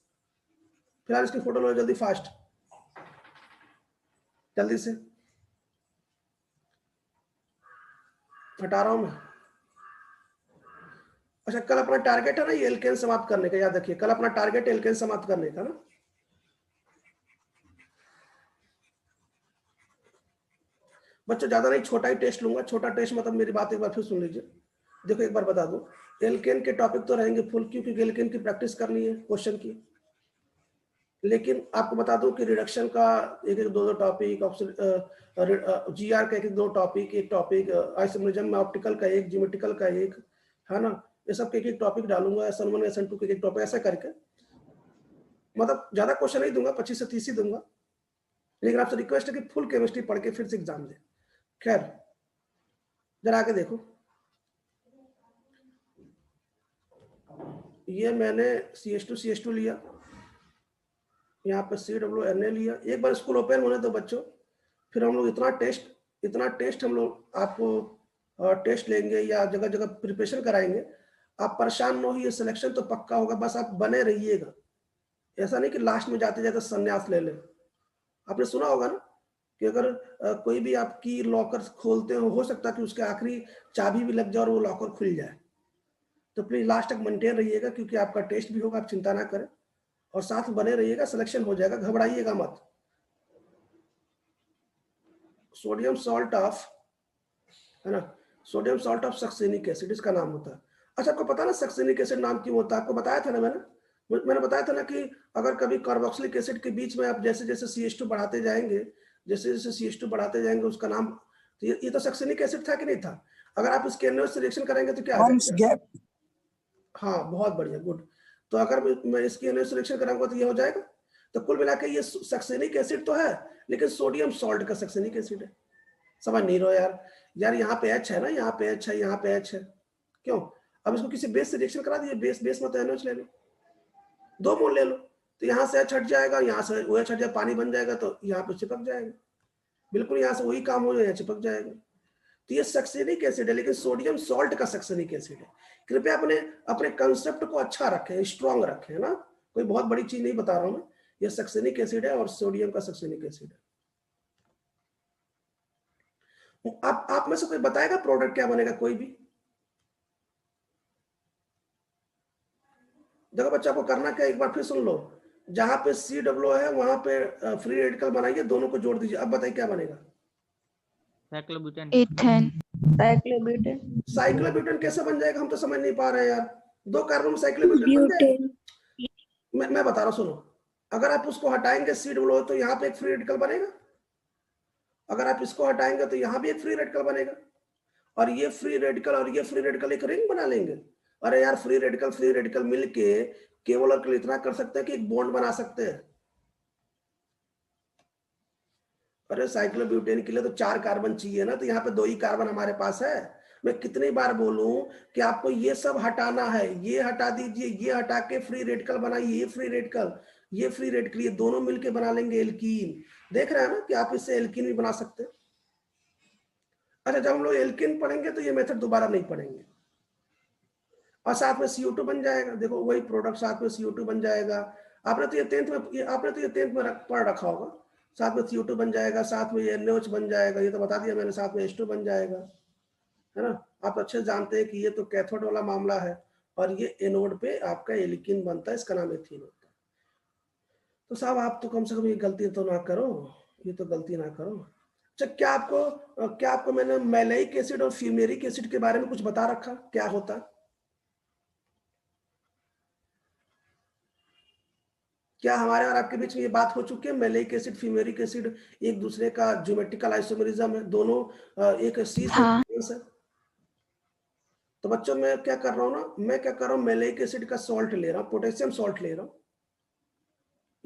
फिलहाल इसकी फोटो लो जल्दी, फास्ट, जल्दी से हटा रहा हूं मैं। अच्छा, कल अपना टारगेट है ना ये एल्केन समाप्त करने का, याद रखिए कल अपना टारगेट एल्केन समाप्त करने का ना। बच्चों ज्यादा नहीं, छोटा ही टेस्ट लूंगा। छोटा टेस्ट मतलब मेरी बात एक बार फिर सुन लीजिए। देखो एक बार बता दूं, एल्केन के टॉपिक तो रहेंगे फुल, क्योंकि एल्केन की प्रैक्टिस करनी है क्वेश्चन की। लेकिन आपको बता दूं कि रिडक्शन का एक एक दो टॉपिक, जीआर का एक एक दो टॉपिक, एक टॉपिक आइसोमेरिज्म में ऑप्टिकल का एक, ज्योमेट्रिकल का एक, है ना, ये सब के एक टॉपिक डालूंगा। SN1 SN2 के एक टॉपिक ऐसा करके, मतलब ज्यादा क्वेश्चन नहीं दूंगा, 25 से 30 ही दूंगा। लेकिन आपसे रिक्वेस्ट है कि फुल केमिस्ट्री पढ़ के फिर से एग्जाम दे। खैर जरा आगे देखो, ये मैंने CH2 लिया, यहाँ पे CWNA लिया। एक बार स्कूल ओपन होने दो बच्चों, फिर हम लोग इतना टेस्ट हम लोग आपको टेस्ट लेंगे या जगह जगह प्रिपरेशन कराएंगे। आप परेशान न होइए, सिलेक्शन तो पक्का होगा, बस आप बने रहिएगा। ऐसा नहीं कि लास्ट में जाते जाते संन्यास ले ले। आपने सुना होगा ना कि अगर कोई भी आपकी लॉकर खोलते हो सकता है कि उसके आखिरी चाबी भी लग जाए और वो लॉकर खुल जाए। तो प्लीज लास्ट तक मेंटेन रहिएगा, क्योंकि आपका टेस्ट भी होगा, आप चिंता ना करें, और साथ में बने रहिएगा, सिलेक्शन हो जाएगा, घबराइएगा मत। सोडियम सॉल्ट ऑफ, है ना, sodium salt of succinic acid इसका नाम होता है। अच्छा, आपको पता ना सक्सेनिक एसिड नाम क्यों होता है? आपको बताया था ना मैंने बताया था ना कि अगर कभी कार्बोक्सिलिक एसिड के बीच में आप जैसे जैसे CH2 बढ़ाते जाएंगे, जैसे जैसे CH2 बढ़ाते जाएंगे उसका नाम, तो ये तो सक्सेनिक एसिड था कि नहीं था? अगर आप इसके NaOH से रिएक्शन करेंगे तो क्या आ Holmes जाएगा? gap. हाँ बहुत बढ़िया, गुड। तो अगर मैं इसकी NaOH से रिएक्शन कराऊंगा तो ये हो जाएगा। तो कुल मिला के ये सक्सेनिक एसिड तो है, लेकिन सोडियम सॉल्ट का सक्सेनिक एसिड है। समझ नहीं रहो यार यहाँ पे H है ना, यहाँ पे H है, यहाँ पे H है, क्यों? अब इसको किसी बेस से रिएक्शन करा दिए, बेस में तो NaOH ले लो, 2 मोल ले लो, तो यहाँ से H हट जाएगा, यहाँ से OH हट जाएगा, पानी बन जाएगा, तो यहाँ पे चिपक जाएगा। बिल्कुल यहाँ से वही काम हो जाएगा, चिपक जाएगा। तो ये सक्सेनिक एसिड है, लेकिन सोडियम सॉल्ट का सक्सेनिक एसिड है। कृपया अपने अपने कंसेप्ट को अच्छा रखें, स्ट्रॉन्ग रखें, है ना, कोई बहुत बड़ी चीज नहीं बता रहा हूं मैं। ये सक्सेनिक एसिड है और सोडियम का सक्सेनिक एसिड है। आप में से कोई बताएगा प्रोडक्ट क्या बनेगा? कोई भी देखो बच्चा, आपको करना क्या, एक बार फिर सुन लो। जहां पे CWO है वहां पे फ्री रेडिकल बनाइए, दोनों को जोड़ दीजिए। अब बताइए क्या बनेगा? साइक्लोब्यूटेन। एथेन। साइक्लोब्यूटेन कैसे बन जाएगा? हम तो समझ नहीं पा रहे हैं यार। 2 कार्बन में साइक्लोब्यूटेन बन जाएगा? मैं बता रहा हूं, सुनो। अगर आप उसको हटाएंगे CWO तो यहाँ पे एक फ्री रेडिकल बनेगा। अगर आप इसको हटाएंगे तो यहाँ भी एक फ्री रेडिकल बनेगा, और ये फ्री रेडिकल और ये फ्री रेडिकल एक रिंग बना लेंगे। अरे यार, फ्री रेडिकल मिलके केवल और केवल इतना कर सकते हैं कि एक बॉन्ड बना सकते हैं। अरे साइक्लोब्यूटेन के लिए तो 4 कार्बन चाहिए ना, तो यहाँ पे 2 ही कार्बन हमारे पास है। मैं कितनी बार बोलूं कि आपको ये सब हटाना है, ये हटा दीजिए, ये हटा के फ्री रेडिकल बनाइए, ये फ्री रेडिकल, ये दोनों मिलके बना लेंगे एल्कीन। देख रहे हैं ना कि आप इससे एल्कीन भी बना सकते हैं। अच्छा, जब हम लोग एल्कीन पढ़ेंगे तो ये मेथड दोबारा नहीं पढ़ेंगे, और साथ में CO2 बन जाएगा। देखो वही प्रोडक्ट साथ में CO2 बन जाएगा। आपने तो ये 10th में पढ़ रखा होगा। साथ में CO2 बन जाएगा, साथ में ये NaOH बन जाएगा, ये तो बता दिया मैंने, साथ में H2 बन जाएगा, है ना। आप अच्छे जानते हैं कि ये तो कैथोड वाला मामला है, और ये एनोड पे आपका एल्कीन बनता है, इसका नाम एथीन होता है। तो साहब आप तो कम से कम ये गलती तो ना करो, ये तो गलती ना करो। अच्छा, क्या आपको मैंने मैलेइक एसिड और फ्यूमेरिक एसिड के बारे में कुछ बता रखा क्या होता है? क्या हमारे और आपके बीच में ये बात हो चुकी है? मैलेइक एसिड, फ्यूमेरिक एसिड एक दूसरे का ज्योमेट्रिकल आइसोमेरिज्म है, दोनों एक सी हाँ। है। तो बच्चों मैं क्या कर रहा हूँ ना, मैं क्या कर रहा हूँ, मैलेइक एसिड का सॉल्ट ले रहा हूँ, पोटेशियम सॉल्ट ले रहा हूँ।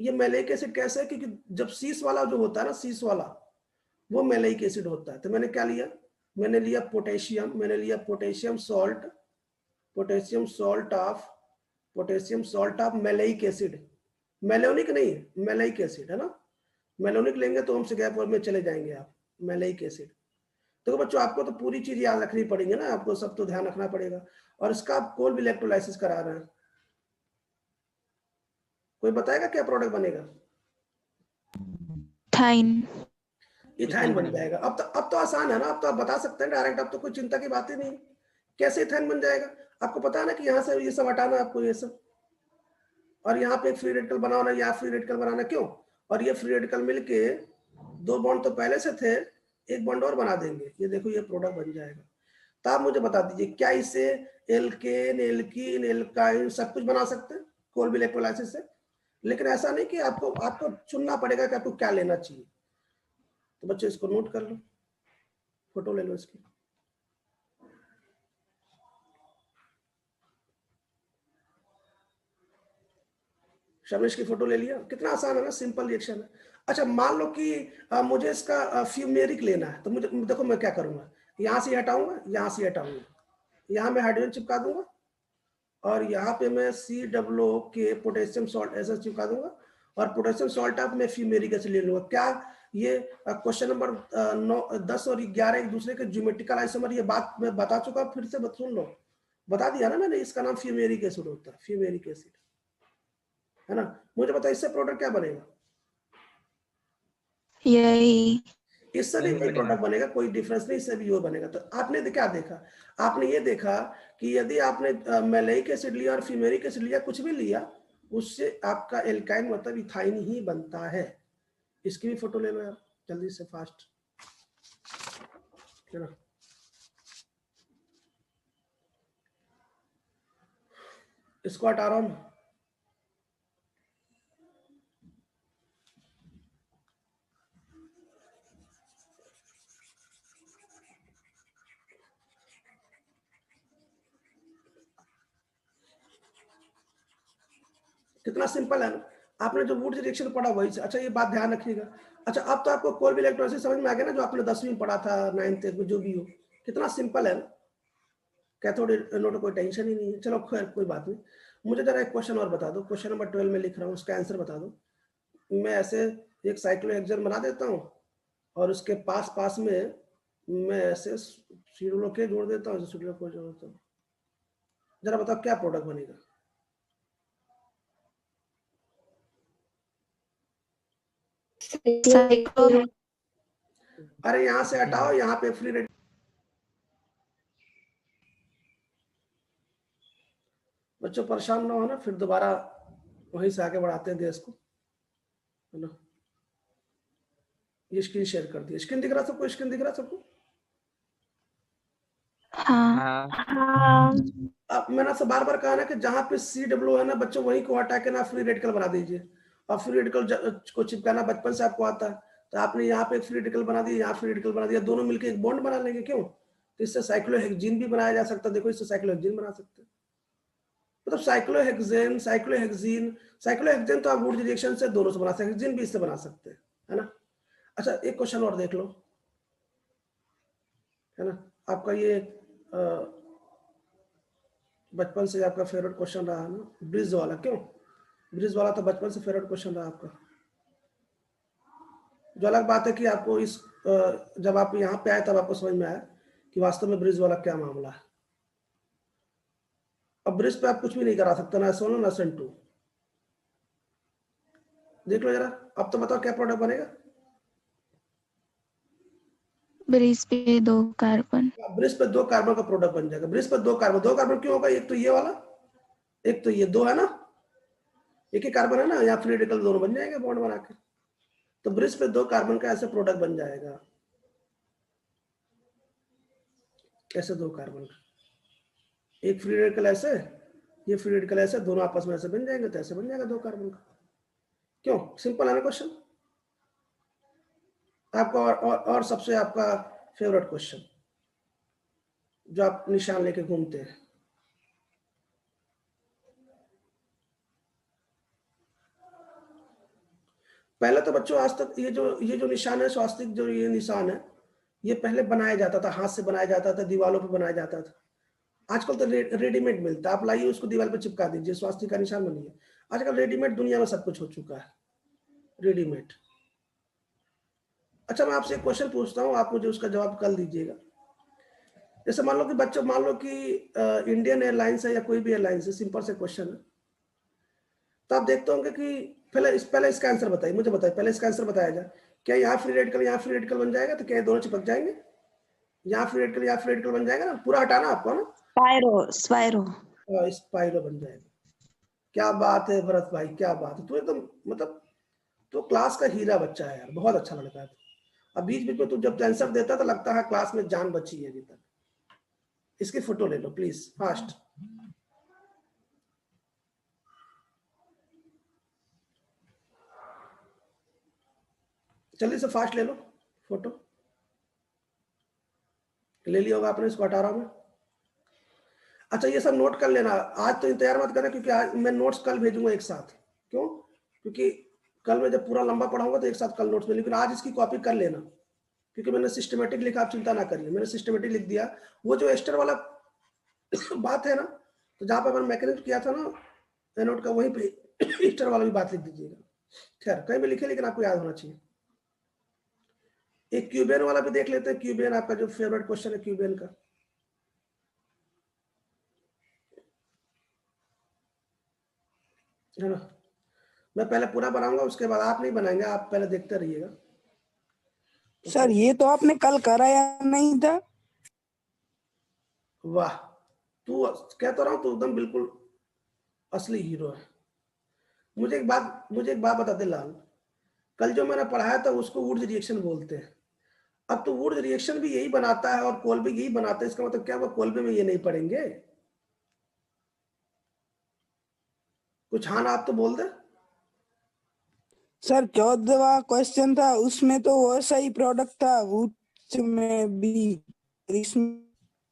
ये मैलेइक एसिड कैसे है? क्योंकि जब सीस वाला जो होता है ना, सीस वाला, वो मैलेइक एसिड होता है। तो मैंने क्या लिया, मैंने लिया potassium salt of maleic acid. Malonic नहीं, मैलेइक एसिड, है ना। मेलोनिक लेंगे तो हमसे गैप में चले जाएंगे आप। Maleic acid. तो बच्चों आपको तो पूरी चीज याद रखनी पड़ेगी ना, आपको सब तो ध्यान रखना पड़ेगा। और इसका आप कोल भी इलेक्ट्रोलाइसिस करा रहे हैं। कोई बताएगा क्या प्रोडक्ट बनेगा? थाइन। इथाइन बन जाएगा। अब तो आसान है ना, अब तो आप बता सकते हैं डायरेक्ट, अब तो कोई चिंता की बात ही नहीं। कैसे इथाइन बन जाएगा? आपको पता है ना कि यहाँ से ये सब हटाना है आपको, ये सब, और यहाँ पे एक फ्री रेडिकल बनाना, यहाँ फ्री रेडिकल बनाना, क्यों? और ये फ्री रेडिकल मिलके 2 बॉन्ड तो पहले से थे, 1 बॉन्ड और बना देंगे, ये देखो ये प्रोडक्ट बन जाएगा। तो आप मुझे बता दीजिए क्या इससे एल्केन, एल्कीन, एल्काइन सब कुछ बना सकते हैं कोल्बी इलेक्ट्रोलाइसिस से? लेकिन ऐसा नहीं कि आपको चुनना पड़ेगा कि आपको क्या लेना चाहिए। तो बच्चों इसको नोट कर लो, फोटो ले लो इसकी। शर्मिश की फोटो ले लिया, कितना आसान है ना, सिंपल रिएक्शन है। अच्छा मान लो कि मुझे इसका फ्यूमेरिक लेना है, तो मुझे देखो मैं क्या करूंगा, यहाँ से हटाऊंगा, यहाँ से हटाऊंगा, यहाँ मैं हाइड्रोजन चिपका दूंगा, और यहाँ पे मैं COO पोटेशियम सॉल्ट ऐसा चिपका दूंगा, और पोटेशियम सॉल्ट आप मैं फ्यूमेरिक एसिड ले लूंगा। क्या ये क्वेश्चन नंबर 10 और 11 एक दूसरे के ज्योमेट्रिकल आइसोमर, ये बात मैं बता चुका, फिर से सुन लो, बता दिया ना मैंने, इसका नाम फ्यूमेरिक एसिड होता है, फ्यूमेरिक एसिड, है ना। मुझे बताओ इससे प्रोडक्ट क्या बनेगा? यही। इससे भी वही प्रोडक्ट बनेगा, कोई डिफरेंस नहीं, इससे भी वो बनेगा। तो आपने क्या देखा? आपने ये देखा कि यदि आपने मैलेइक एसिड लिया और फ्यूमेरिक एसिड लिया, कुछ भी लिया, उससे आपका एल्काइन मतलब इथाइन ही बनता है। इसकी भी फोटो ले लो यार जल्दी से, फास्ट, है ना। इसको हटा रहा हूं, कितना सिंपल है ना। आपने जो वुड रिएक्शन पढ़ा वही से। अच्छा ये बात ध्यान रखिएगा। अच्छा अब तो आपको कोल्बी इलेक्ट्रोलाइसिस समझ में आ गया ना, जो आपने 10वीं में पढ़ा था, 9th में, जो भी हो, कितना सिंपल है ना। कैथोड एनोड कोई टेंशन ही नहीं है। चलो खैर कोई बात नहीं, मुझे जरा एक क्वेश्चन और बता दो, क्वेश्चन नंबर 12 में लिख रहा हूँ, उसका आंसर बता दो। मैं ऐसे एक साइक्लोहेक्सेन बना देता हूँ, और उसके पास पास में मैं ऐसे सीडुलो के जोड़ देता हूँ, सीडुलो को जोड़ देता हूँ। जरा बताओ क्या प्रोडक्ट बनेगा? साइक्लो अरे यहाँ से हटाओ, यहाँ पे फ्री रेडिकल। बच्चों परेशान ना हो ना, फिर दोबारा वहीं से आगे बढ़ाते हैं देश को, है ना। ये स्क्रीन शेयर कर दी, स्क्रीन दिख रहा सबको? स्क्रीन दिख रहा सबको? हाँ। हाँ अब मैंने आपसे बार बार कहा ना कि जहां पे COO है ना बच्चों, वहीं को हटा के ना फ्री रेडिकल बना दीजिए। और फ्री रेडिकल को चिपकाना बचपन से आपको आता है, तो आपने यहाँ पे एक फ्री रेडिकल बना दिया, यहाँ फ्री रेडिकल बना दिया, दोनों मिलकर एक बॉन्ड बना लेंगे, क्यों? तो इससे साइक्लोहेक्सीन भी बनाया जा सकता है, देखो इससे साइक्लोहेक्सीन बना सकते हैं। मतलब साइक्लोहेक्सेन, साइक्लोहेक्सीन, साइक्लोहेक्सेन तो आप वुड रिएक्शन से दोनों से बना सकते हैं, हेक्सीन भी इससे बना सकते हैं, है ना। अच्छा एक क्वेश्चन और देख लो, है ना। आपका ये बचपन से आपका फेवरेट क्वेश्चन रहा है ना, ब्रिज वाला, क्यों? ब्रिज वाला तो बचपन से फेवरेट क्वेश्चन रहा आपका। जो अलग बात है कि आपको इस जब आप यहाँ पे आए तब आपको समझ में आया कि वास्तव में ब्रिज वाला क्या मामला है। अब ब्रिज पे आप कुछ भी नहीं करा सकते, ना S1 ना SN2। देख लो जरा, अब तो बताओ क्या प्रोडक्ट बनेगा? ब्रिज पे 2 कार्बन। ब्रिज पे 2 कार्बन का प्रोडक्ट बन जाएगा। ब्रिज पे 2 कार्बन क्यों होगा? एक तो ये वाला, एक तो ये, 2 है ना, एक ही कार्बन है ना, यहाँ फ्री रेडिकल दोनों बन जाएंगे बॉन्ड बना के। तो ब्रिज पे 2 कार्बन का ऐसे प्रोडक्ट बन जाएगा, ऐसे 2 कार्बन, एक फ्री रेडिकल ऐसे, ये फ्री रेडिकल ऐसे, दोनों आपस में ऐसे बन जाएंगे, तो ऐसे बन जाएगा 2 कार्बन का। क्यों? सिंपल है ना क्वेश्चन आपका। और सबसे आपका फेवरेट क्वेश्चन जो आप निशान लेके घूमते हैं, पहले तो बच्चों आज तक ये जो निशान है, स्वास्तिक जो ये निशान है, ये पहले बनाया जाता था, हाथ से बनाया जाता था, दीवारों पे बनाया जाता था। आजकल तो रेडीमेड मिलता है, आप लाइए उसको दीवार पे चिपका दीजिए, स्वास्तिक का निशान बनिए। आजकल रेडीमेड दुनिया में सब कुछ हो चुका है, रेडीमेड। अच्छा मैं आपसे एक क्वेश्चन पूछता हूँ, आप मुझे उसका जवाब कल दीजिएगा। जैसे मान लो कि बच्चों, मान लो कि इंडियन एयरलाइंस है या कोई भी एयरलाइंस है, सिंपल से क्वेश्चन है, तो आप देखते होंगे कि पहले इसका आंसर बताइए, मुझे बताइए, पहले इसका आंसर बताया जाए। क्या यहाँ फ्री रेडिकल यहाँ फ्री रेडिकल बन जाएगा? तो क्या ये दोनों चिपक जाएंगे? यहाँ फ्री रेडिकल यहाँ फ्री रेडिकल बन जाएगा ना, पूरा हटाना आपको ना, स्पाइरो। स्पाइरो बन जाएगा। क्या बात है भरत भाई, क्या बात है, तू एकदम मतलब तो क्लास का हीरा बच्चा है यार, बहुत अच्छा लड़का है। अब बीच बीच में तू जब आंसर देता तो लगता है क्लास में जान बची है अभी तक। इसकी फोटो ले लो प्लीज, फास्ट। जल्दी से फास्ट ले लो फोटो। ले लिया होगा आपने, इसको हटा रहा हूं मैं। अच्छा ये सब नोट कर लेना, आज तो इंतजार मत करना क्योंकि आज मैं नोट्स कल भेजूंगा एक साथ। क्यों? क्योंकि कल मैं जब पूरा लंबा पढ़ाऊंगा तो एक साथ कल नोट्स में, लेकिन आज इसकी कॉपी कर लेना क्योंकि मैंने सिस्टमेटिक लिखा, आप चिंता ना करिए, मैंने सिस्टमेटिक लिख दिया। वो जो एस्टर वाला बात है ना, तो जहां पर मैंने मैकेनिज्म किया था ना नोट का, वहीं पे एस्टर वाला भी बात लिख दीजिएगा। खैर कहीं भी लिखे लेकिन आपको याद होना चाहिए। एक क्यूबेन वाला भी देख लेते हैं, क्यूबेन आपका जो फेवरेट क्वेश्चन है क्यूबेन का, है ना। मैं पहले पूरा बनाऊंगा, उसके बाद आप नहीं बनाएंगे, आप पहले देखते रहिएगा। सर ये तो आपने कल कराया नहीं था। वाह, तू कह तो रहा हूं, तू एकदम बिल्कुल असली हीरो है। मुझे एक बात बता दे लाल, कल जो मैंने पढ़ाया था उसको वुड्स रिएक्शन बोलते हैं। अब तो वुड्स रिएक्शन भी यही बनाता है और कोल्बे यही बनाता है, इसका मतलब क्या वो कोल्बे में ये नहीं पढ़ेंगे? कुछ हाँ ना आप तो बोल दे। सर 14वां क्वेश्चन था, उसमें तो वैसा ही प्रोडक्ट था, वुड्स में भी, इसमें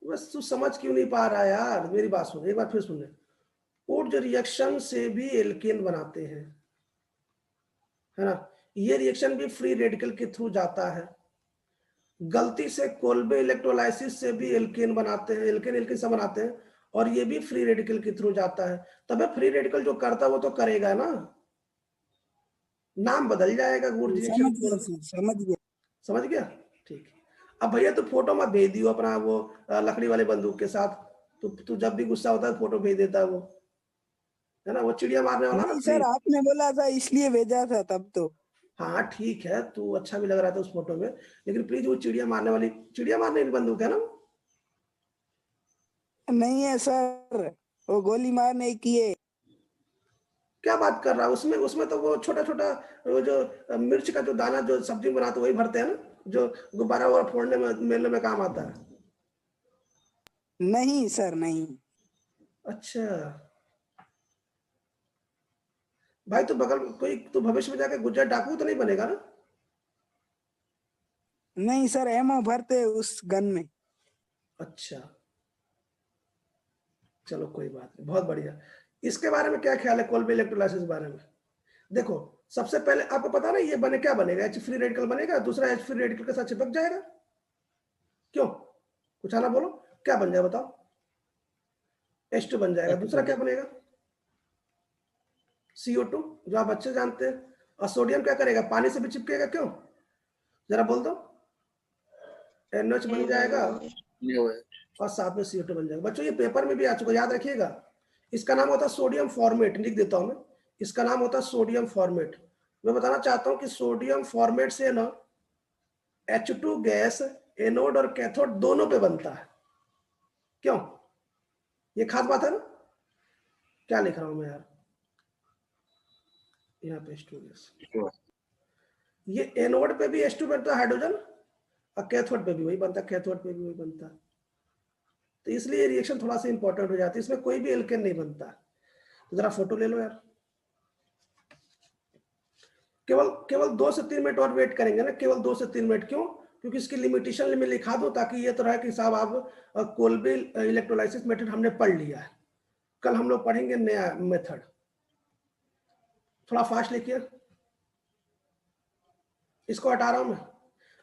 बस तू समझ क्यों नहीं पा रहा यार, मेरी बात सुन, एक बार फिर सुन ले। वुड्स रिएक्शन से भी एल्केन बनाते हैं, है ना। ये रिएक्शन भी फ्री रेडिकल के थ्रू जाता है। गलती से कोल्बे इलेक्ट्रोलाइसिस से भी एल्केन बनाते हैं, एल्केन एल्केन से बनाते हैं, और ये भी फ्री रेडिकल के थ्रू जाता है। तब फ्री रेडिकल जो करता है वो तो करेगा ना, नाम बदल जाएगा वुड्स रिएक्शन। समझ गया सर, समझ गया। समझ गया? ठीक है। अब भैया तो फोटो मत भेज दियो अपना वो लकड़ी वाले बंदूक के साथ। तू जब भी गुस्सा होता है फोटो भेज देता है वो, है ना, वो चिड़िया मारने वाला ना, नहीं सर, प्लीज। आपने बोला था इसलिए भेजा था तब तो। हाँ ठीक है, तू अच्छा भी लग रहा था उस फोटो में, लेकिन प्लीज वो चिड़िया मारने वाली, चिड़िया मारने वाली बंदूक है ना। नहीं है सर, वो गोली मारने की है। क्या बात कर रहा है, उसमें उसमें तो वो छोटा छोटा वो जो मिर्च का जो दाना जो सब्जी बनाते वही भरते हैं ना, जो गुब्बारा वगैरह फोड़ने में मेलने में काम आता है। नहीं सर, नहीं। अच्छा भाई, तो बगल कोई तो भविष्य में जाके गुजर डाकू तो नहीं बनेगा ना? नहीं सर, एमओ भरते उस गन में। अच्छा चलो कोई बात नहीं, बहुत बढ़िया। इसके बारे में क्या ख्याल है कोल्बे इलेक्ट्रोलाइसिस बारे में? देखो सबसे पहले आपको पता ना ये बने क्या बनेगा, एच फ्री रेडिकल बनेगा, दूसरा एच फ्री रेडिकल के साथ चिपक जाएगा। क्यों? कुछ आना बोलो, क्या बन जाए बताओ? H2 बन जाएगा। दूसरा क्या बनेगा? CO2, जो आप अच्छे जानते हैं। और सोडियम क्या करेगा, पानी से भी चिपकेगा। क्यों? जरा बोल दो। NH बन जाएगा और साथ में CO2 बन जाएगा। बच्चों ये पेपर में भी आ चुका, याद रखिएगा। इसका नाम होता है सोडियम फॉर्मेट, लिख देता हूं मैं। इसका नाम होता है सोडियम फॉर्मेट। मैं बताना चाहता हूं कि सोडियम फॉर्मेट से ना H2 गैस एनोड और कैथोड दोनों पे बनता है। क्यों? ये खास बात है ना। क्या लिख रहा हूं मैं यार, यहाँ पे H2 गैस, ये एनोड पे भी H2 बनता है हाइड्रोजन, और कैथोड पे भी वही बनता है, कैथोड पे भी वही बनता है। तो इसलिए रिएक्शन थोड़ा सा इंपॉर्टेंट हो जाती है, इसमें कोई भी एल्केन नहीं बनता। तो जरा फोटो ले लो यार। केवल केवल 2 से 3 मिनट और वेट करेंगे ना, केवल 2 से 3 मिनट। क्यों? क्योंकि इसकी लिमिटेशन मैं लिखा दूं ताकि ये तो रहे कि साहब आप कोल्बे इलेक्ट्रोलाइसिस मेथड हमने पढ़ लिया है, कल हम लोग पढ़ेंगे नया मेथड। थोड़ा फास्ट लिखिए, इसको हटा रहा हूं मैं।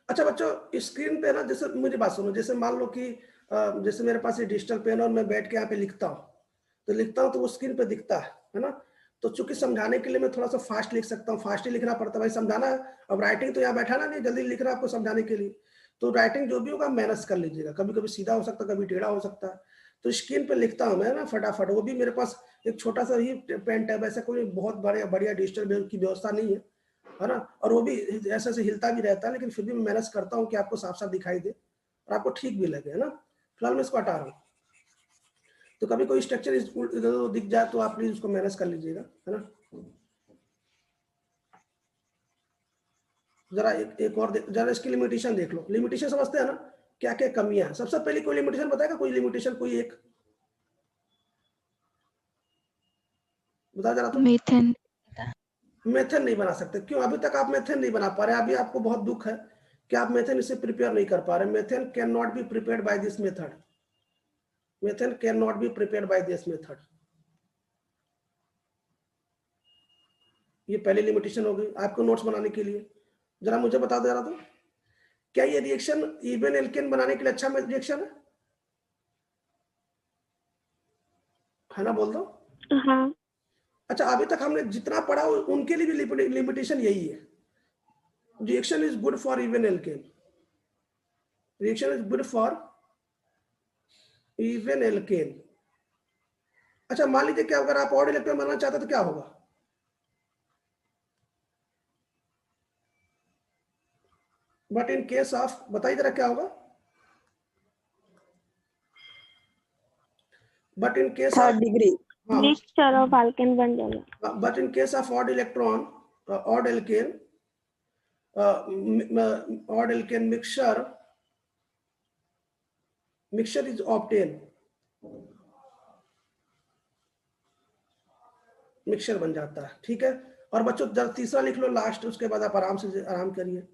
अच्छा बच्चों स्क्रीन पे ना, जैसे मेरी बात सुनो, जैसे मान लो कि जैसे मेरे पास ये डिजिटल पेन और मैं बैठ के यहाँ पे लिखता हूँ, तो लिखता हूँ तो वो स्क्रीन पे दिखता है ना। तो चूंकि समझाने के लिए मैं थोड़ा सा फास्ट लिख सकता हूँ, फास्ट ही लिखना पड़ता है भाई, समझाना है। अब राइटिंग तो यहाँ बैठा ना, नहीं जल्दी लिख रहा है आपको समझाने के लिए। तो राइटिंग जो भी होगा मैनेज कर लीजिएगा, कभी कभी सीधा हो सकता है, कभी टेढ़ा हो सकता है। तो स्क्रीन पे लिखता हूँ मैं ना फटाफट, वो भी मेरे पास एक छोटा सा ही पेन टैब, ऐसा कोई बहुत बढ़िया डिजिटल की व्यवस्था नहीं है ना। और वो भी ऐसे ऐसे हिलता भी रहता है, लेकिन फिर भी मैं मैनेज करता हूँ कि आपको साफ साफ दिखाई दे और आपको ठीक भी लगे, है ना। फिलहाल मैं इसको हटा रहा हूँ। तो कभी कोई स्ट्रक्चर इधर दिख जाए तो आप प्लीज उसको मैनेज कर लीजिएगा, है ना। जरा एक और जरा इसकी लिमिटेशन देख लो। लिमिटेशन समझते हैं ना, क्या क्या कमियां हैं। सबसे पहले कोई लिमिटेशन बताएगा, कोई लिमिटेशन कोई एक बता जरा तो। मेथन मेथन नहीं बना सकते, क्यों? अभी तक आप मेथन नहीं बना पा रहे, अभी आपको बहुत दुख है कि आप मेथन इसे प्रिपेयर नहीं कर पा रहे। Methane can not be prepared by this method, methane can not be prepared by this method. ये पहली लिमिटेशन हो गई आपको नोट्स बनाने के लिए। जरा मुझे बता दे रहा तो, क्या ये रिएक्शन इवन एल्केन बनाने के लिए अच्छा रिएक्शन है ना? बोल दो। हाँ। अच्छा, अभी तक हमने जितना पढ़ा उनके लिए भी लिमिटेशन यही है। Reaction is good for even alkene, reaction is good for even alkene. अच्छा, मान लीजिए क्या अगर आप ऑड इलेक्ट्रॉन बनाना चाहते तो क्या होगा? बट इन केस ऑफ, बताइए जरा क्या होगा? But in case third of degree mixture of alkane बन जाएगा। But in case of odd electron, odd alkene, odd alkene mixture is obtain, mixture बन जाता है। ठीक है, और बच्चों जब तीसरा लिख लो लास्ट, उसके बाद आप आराम से आराम करिए।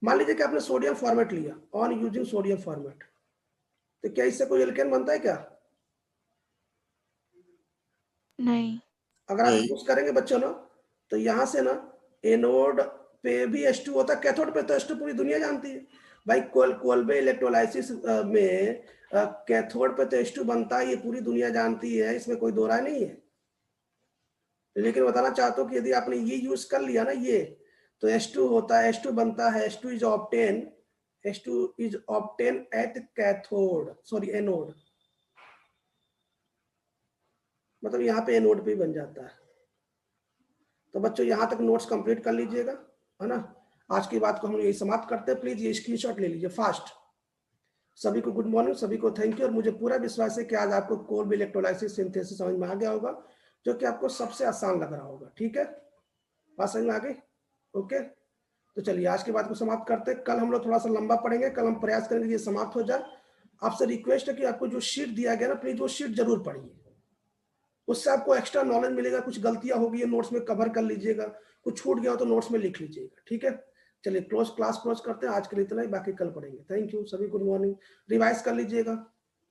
मान लीजिए कि आपने सोडियम फॉर्मेट लिया, ऑन यूजिंग सोडियम फॉर्मेट, तो क्या इससे कोई एल्केन बनता है क्या? नहीं। अगर आप यूज करेंगे बच्चों ना, तो यहाँ से ना एनोड पे भी H2 होता है, कैथोड पे तो H2 पूरी दुनिया जानती है भाई। कोल्बे इलेक्ट्रोलाइसिस में कैथोड पे तो H2 बनता है, ये पूरी दुनिया जानती है, इसमें कोई दो राय नहीं है। लेकिन बताना चाहता हूँ कि यदि आपने ये यूज कर लिया ना, ये तो H2 होता है, H2 बनता है, H2 is obtain at cathode, sorry anode, मतलब यहाँ पे एनोड पे बन जाता है। तो बच्चों यहाँ तक नोट्स कंप्लीट कर लीजिएगा, है ना। आज की बात को हम यही समाप्त करते हैं। प्लीज ये स्क्रीनशॉट ले लीजिए फास्ट। सभी को गुड मॉर्निंग, सभी को थैंक यू। और मुझे पूरा विश्वास है कि आज आपको कोल्ब इलेक्ट्रोलाइसिस सिंथेसिस समझ में आ गया होगा, जो कि आपको सबसे आसान लग रहा होगा। ठीक है, बात समझ में आ गई? ओके, तो चलिए आज की बात को समाप्त करते हैं। कल हम लोग थोड़ा सा लंबा पढ़ेंगे, कल हम प्रयास करेंगे ये समाप्त हो जाए। आपसे रिक्वेस्ट है कि आपको जो शीट दिया गया ना, प्लीज वो शीट जरूर पढ़िए, उससे आपको एक्स्ट्रा नॉलेज मिलेगा। कुछ गलतियां होगी नोट्स में कवर कर लीजिएगा, कुछ छूट गया हो तो नोट्स में लिख लीजिएगा। ठीक है, चलिए क्लास क्लोज करते हैं आज के लिए इतना ही, बाकी कल पढ़ेंगे। थैंक यू, सभी गुड मॉर्निंग। रिवाइज कर लीजिएगा।